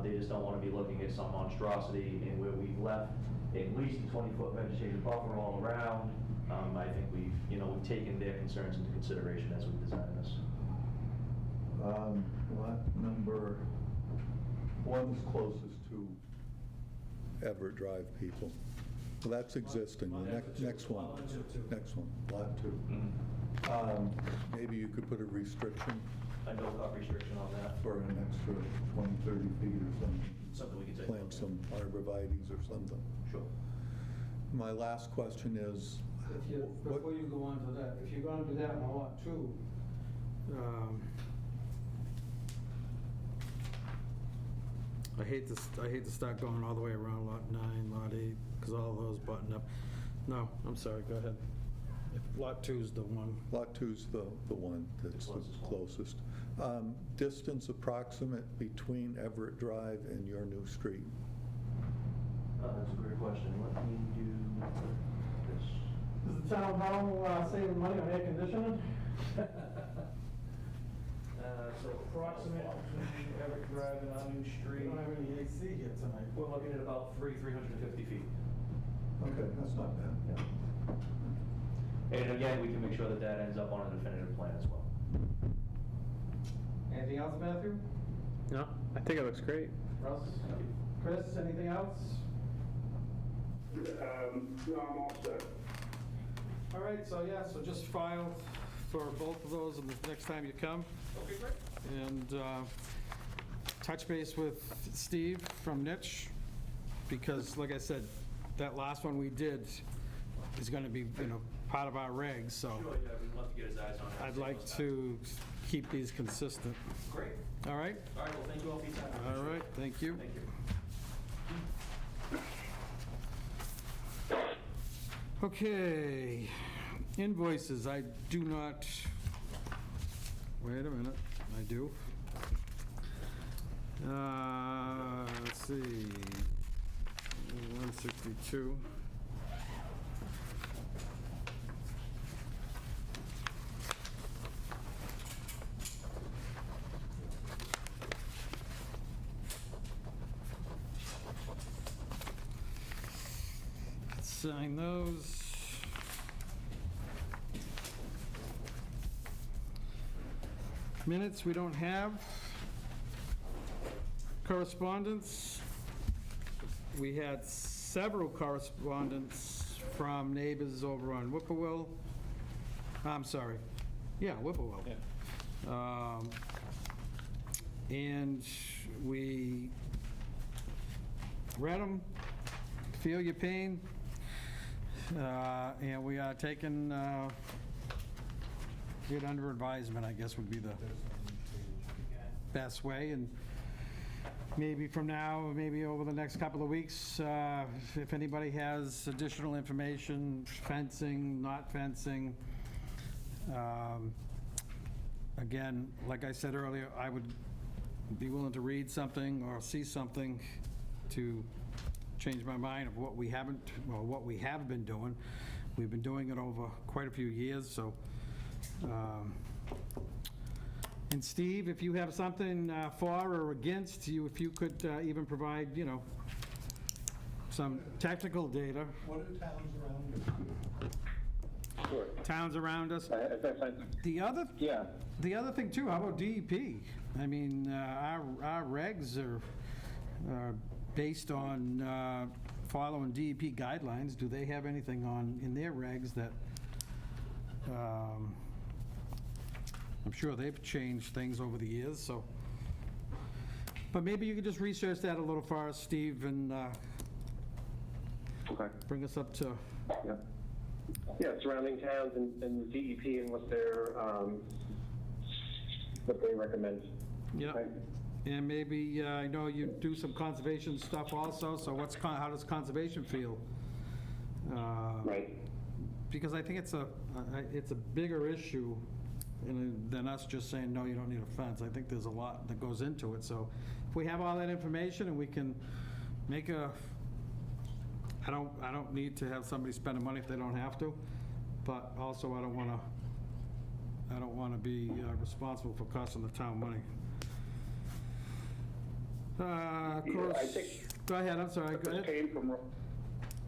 They just don't want to be looking at some monstrosity, and where we've left at least a 20-foot vegetated buffer all around. I think we've taken their concerns into consideration as we designed this. Lot number one is closest to Everett Drive people. Well, that's existing. The next one. Next one, lot 2. Maybe you could put a restriction A no-cut restriction on that, for an extra 20, 30 feet or something. something we can take. a Plant look at. some arborvitae's or something. Sure. My last question is, If you, what- before you go on to that, if you're gonna do that on lot 2, I hate to start going all the way around lot 9, lot 8, because all of those button up. No, I'm sorry, go ahead. If lot 2's the one. lot 2's the one that's the closest one. closest. Distance approximate between Everett Drive and your new street? That's a great question. Let me do this. Is the town hall saving money on air conditioning? So approximate between Everett Drive and our new We street, don't have any AC here tonight. we're looking at about 350 feet. Okay, that's not bad. And again, we can make sure that that ends up on a definitive plan as well. Anything else, Matthew? No, I think it looks great. Russ? Chris, anything else? No, I'm all set. All right, so yeah, so just file for both of those and the next time you come. Okay, great. And touch base with Steve from Niche, because like I said, that last one we did is gonna be, part of our regs, so Sure, yeah, we'd love to get his eyes on it. I'd like to keep these consistent. Great. All right? All right, well, thank you all for your time. I All appreciate right, it. thank you. Thank you. Okay, invoices, I do not, wait a minute, I do. Let's see, 162. Sign those. Minutes we don't have. Correspondence. We had several correspondence from neighbors over on Whippoorwill. I'm sorry. Yeah, Whippoorwill. And we read them, feel your pain, and we are taking it under advisement, I guess would be the best way. And maybe from now, maybe over the next couple of weeks, if anybody has additional information, fencing, not fencing, again, like I said earlier, I would be willing to read something or see something to change my mind of what we haven't, or what we have been doing. We've been doing it over quite a few years, so. And Steve, if you have something for or against you, if you could even provide, some technical data. What are towns around you? Sure. Towns around us. If that's fine. The other Yeah. thing too, how about DEP? I mean, our regs are based on following DEP guidelines. Do they have anything in their regs that, I'm sure they've changed things over the years, so. But maybe you could just research that a little for us, Steve, and Okay. bring us up to, Yeah. Yeah, surrounding towns and DEP and what they recommend. yeah. Okay. And maybe, I know you do some conservation stuff also, so how does conservation feel? Right. Because I think it's a bigger issue than us just saying, no, you don't need a fence. I think there's a lot that goes into it. So if we have all that information and we can make I don't need to have somebody spending money if they don't have to, but also I don't want to be responsible for costing the town money. Of course, I think go ahead, I'm sorry, go ahead.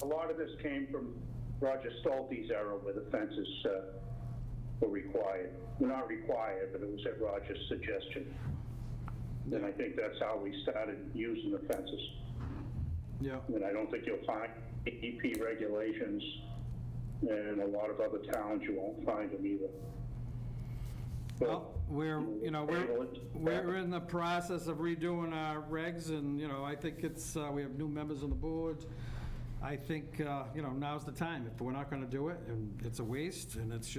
a lot of this came from Roger Stolte's era where the fences were required. Well, not required, but it was at Roger's suggestion. And I think that's how we started using the fences. Yeah. And I don't think you'll find EP regulations in a lot of other towns. You won't find them either. Well, we're in the process of redoing our regs, and, I think we have new members on the board. I think, now's the time. If we're not going to do it, and it's a waste, and it's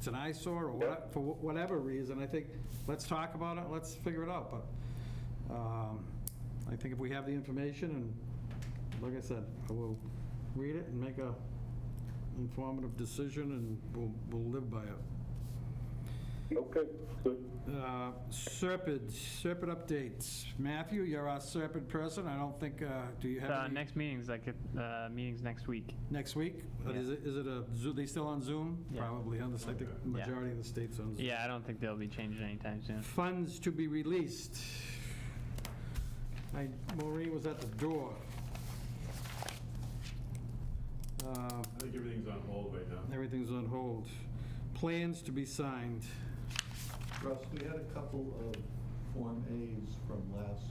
an eyesore, or what, for whatever reason, I think, let's talk about it, let's figure it out. But I think if we have the information, and like I said, we'll read it and make a informative decision, and we'll live by it. Okay, good. Serpid updates. Matthew, you're our Serpid person. I don't think, do you have any? Next meeting's meeting's next week. Next week? But Yeah. Is it a Zoom? They still on Zoom? Yeah. Probably. I think the majority of the states on Zoom. Yeah, I don't think they'll be changing anytime soon. Funds to be released. Maureen was at the door. I think everything's on hold right now. Everything's on hold. Plans to be signed. Russ, we had a couple of Form As from last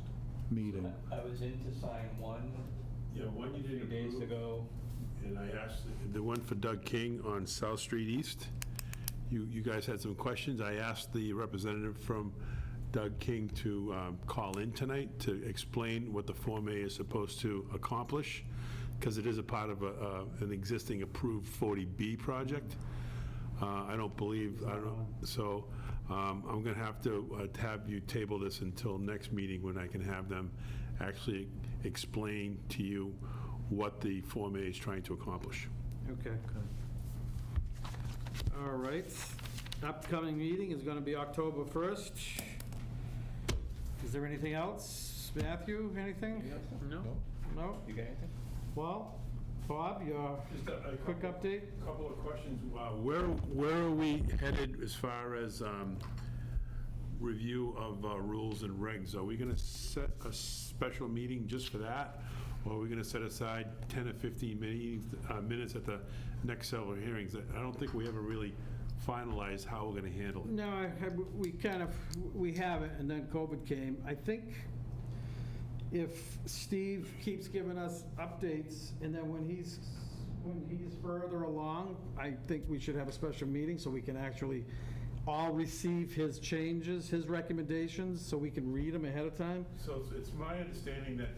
meeting. I was in to sign one Yeah, one you 3 did days ago. And I asked, the one for Doug King on South Street East, you guys had some questions. I asked the representative from Doug King to call in tonight to explain what the Form A is supposed to accomplish, because it is a part of an existing approved 40B project. I don't know, so I'm going to have you table this until next meeting, when I can have them actually explain to you what the Form A is trying to accomplish. Okay. All right. Upcoming meeting is going to be October 1st. Is there anything else? Matthew, anything? No? No? You got anything? Well, Bob, your Just a quick update? Couple of questions. Where are we headed as far as review of rules and regs? Are we going to set a special meeting just for that? Or are we going to set aside 10 or 15 minutes at the next several hearings? I don't think we ever really finalized how we're going to handle it. No, we haven't, and then COVID came. I think if Steve keeps giving us updates, and then when he's further along, I think we should have a special meeting so we can actually all receive his changes, his recommendations, so we can read them ahead of time. So it's my understanding that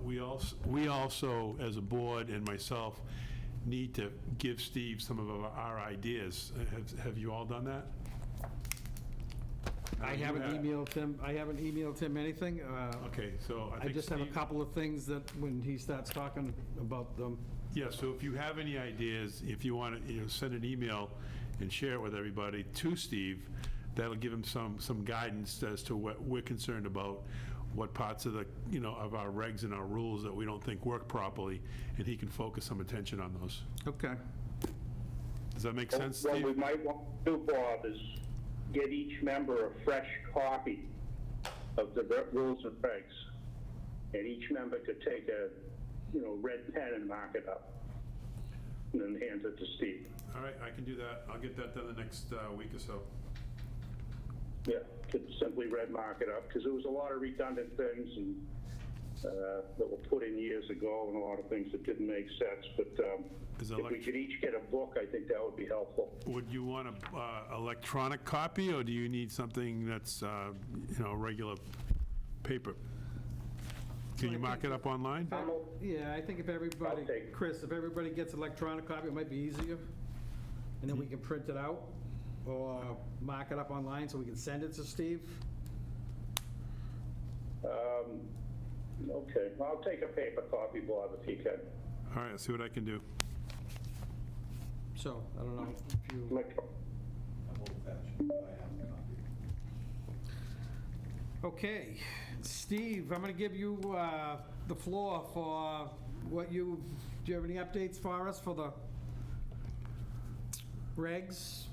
we also, as a board and myself, need to give Steve some of our ideas. Have you all done that? I haven't emailed him anything. Okay, so I I think just have a Steve- couple of things that when he starts talking about them. Yeah, so if you have any ideas, if you want to, send an email and share it with everybody to Steve, that'll give him some guidance as to what we're concerned about, what parts of the, of our regs and our rules that we don't think work properly, and he can focus some attention on those. Okay. Does that make sense, What Steve? we might want to do, Bob, is get each member a fresh copy of the rules and regs. And each member could take a, red pen and mark it up, and then hand it to Steve. All right, I can do that. I'll get that done the next week or so. Yeah, could simply red mark it up, because there was a lot of redundant things and that were put in years ago, and a lot of things that didn't make sense. But if we could each get a book, I think that would be helpful. Would you want an electronic copy, or do you need something that's, regular paper? Can you mark it up online? Yeah, I think if everybody, I'll take- Chris, if everybody gets electronic copy, it might be easier. And then we can print it out or mark it up online so we can send it to Steve. Okay, I'll take a paper copy, Bob, if you can. All right, I'll see what I can do. So, I don't know if you, Electro- I'm old-fashioned, but I have a copy. okay. Steve, I'm going to give you the floor for do you have any updates for us for the regs?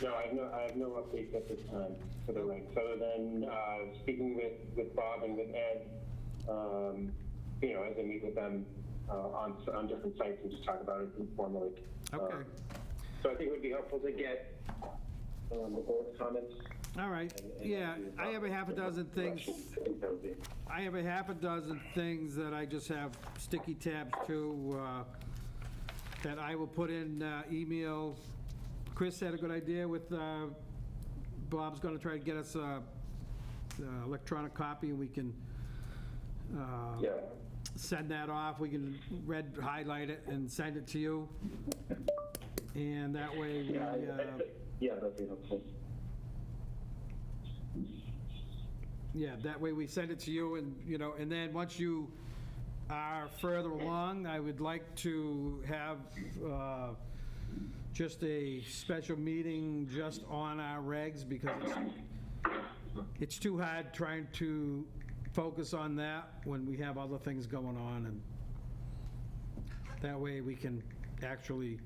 No, I have no updates at this time for the regs, other than speaking with Bob and with Ed, as I meet with them on different sites and just talk about it informally. Okay. So I think it would be helpful to get the board's comments All right, yeah, I have a half a dozen things. I have a half a dozen things that I just have sticky tabs to, that I will put in email. Chris had a good idea with, Bob's gonna try to get us a electronic copy, and we can send that off. We can highlight it and send it to you. And that way we, Yeah, that'd be helpful. yeah, that way we send it to you, and, you know, and then once you are further along, I would like to have just a special meeting just on our regs, because it's too hard trying to focus on that when we have other things going on, and that way we can actually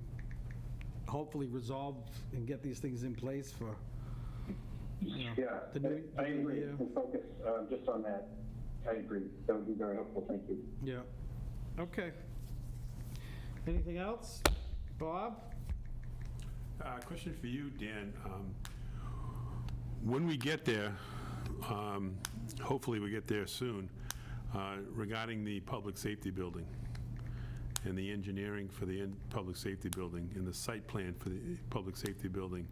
hopefully resolve and get these things in place for, you know, Yeah, the new I agree. year. And focus just on that. I agree. That would be very helpful. Thank you. Yeah. Okay. Anything else? Bob? Question for you, Dan. When we get there, hopefully we get there soon, regarding the public safety building and the engineering for the public safety building and the site plan for the public safety building,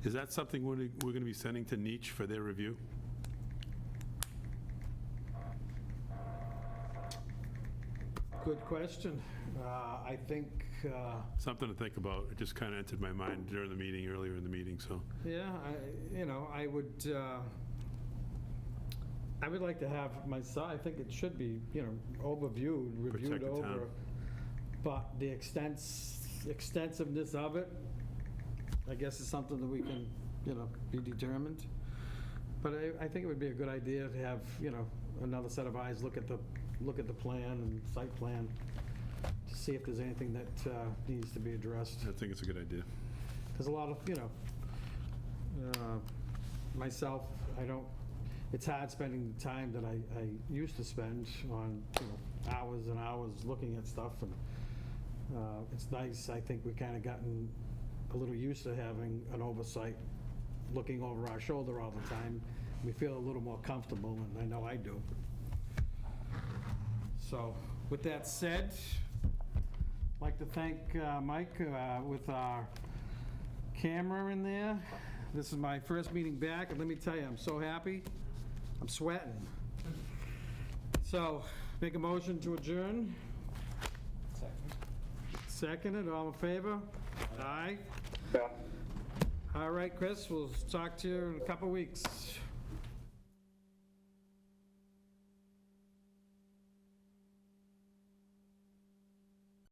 is that something we're going to be sending to Nietzsche for their review? Good question. I think, Something to think about. It just kind of entered my mind during the meeting, earlier in the meeting, so. yeah, you know, I would like to have myself, I think it should be, you know, overviewed, reviewed Protect the over. town. But the extensiveness of it, I guess, is something that we can, you know, be determined. But I think it would be a good idea to have, you know, another set of eyes look at the plan and site plan to see if there's anything that needs to be addressed. I think it's a good idea. There's a lot of, you know, myself, it's hard spending the time that I used to spend on, you know, hours and hours looking at stuff, and it's nice. I think we've kind of gotten a little used to having an oversight, looking over our shoulder all the time. We feel a little more comfortable, and I know I do. So, with that said, I'd like to thank Mike with our camera in there. This is my first meeting back, and let me tell you, I'm so happy. I'm sweating. So, make a motion to adjourn. Seconded, all in favor? Aye. Yeah. All right, Chris, we'll talk to you in a couple weeks.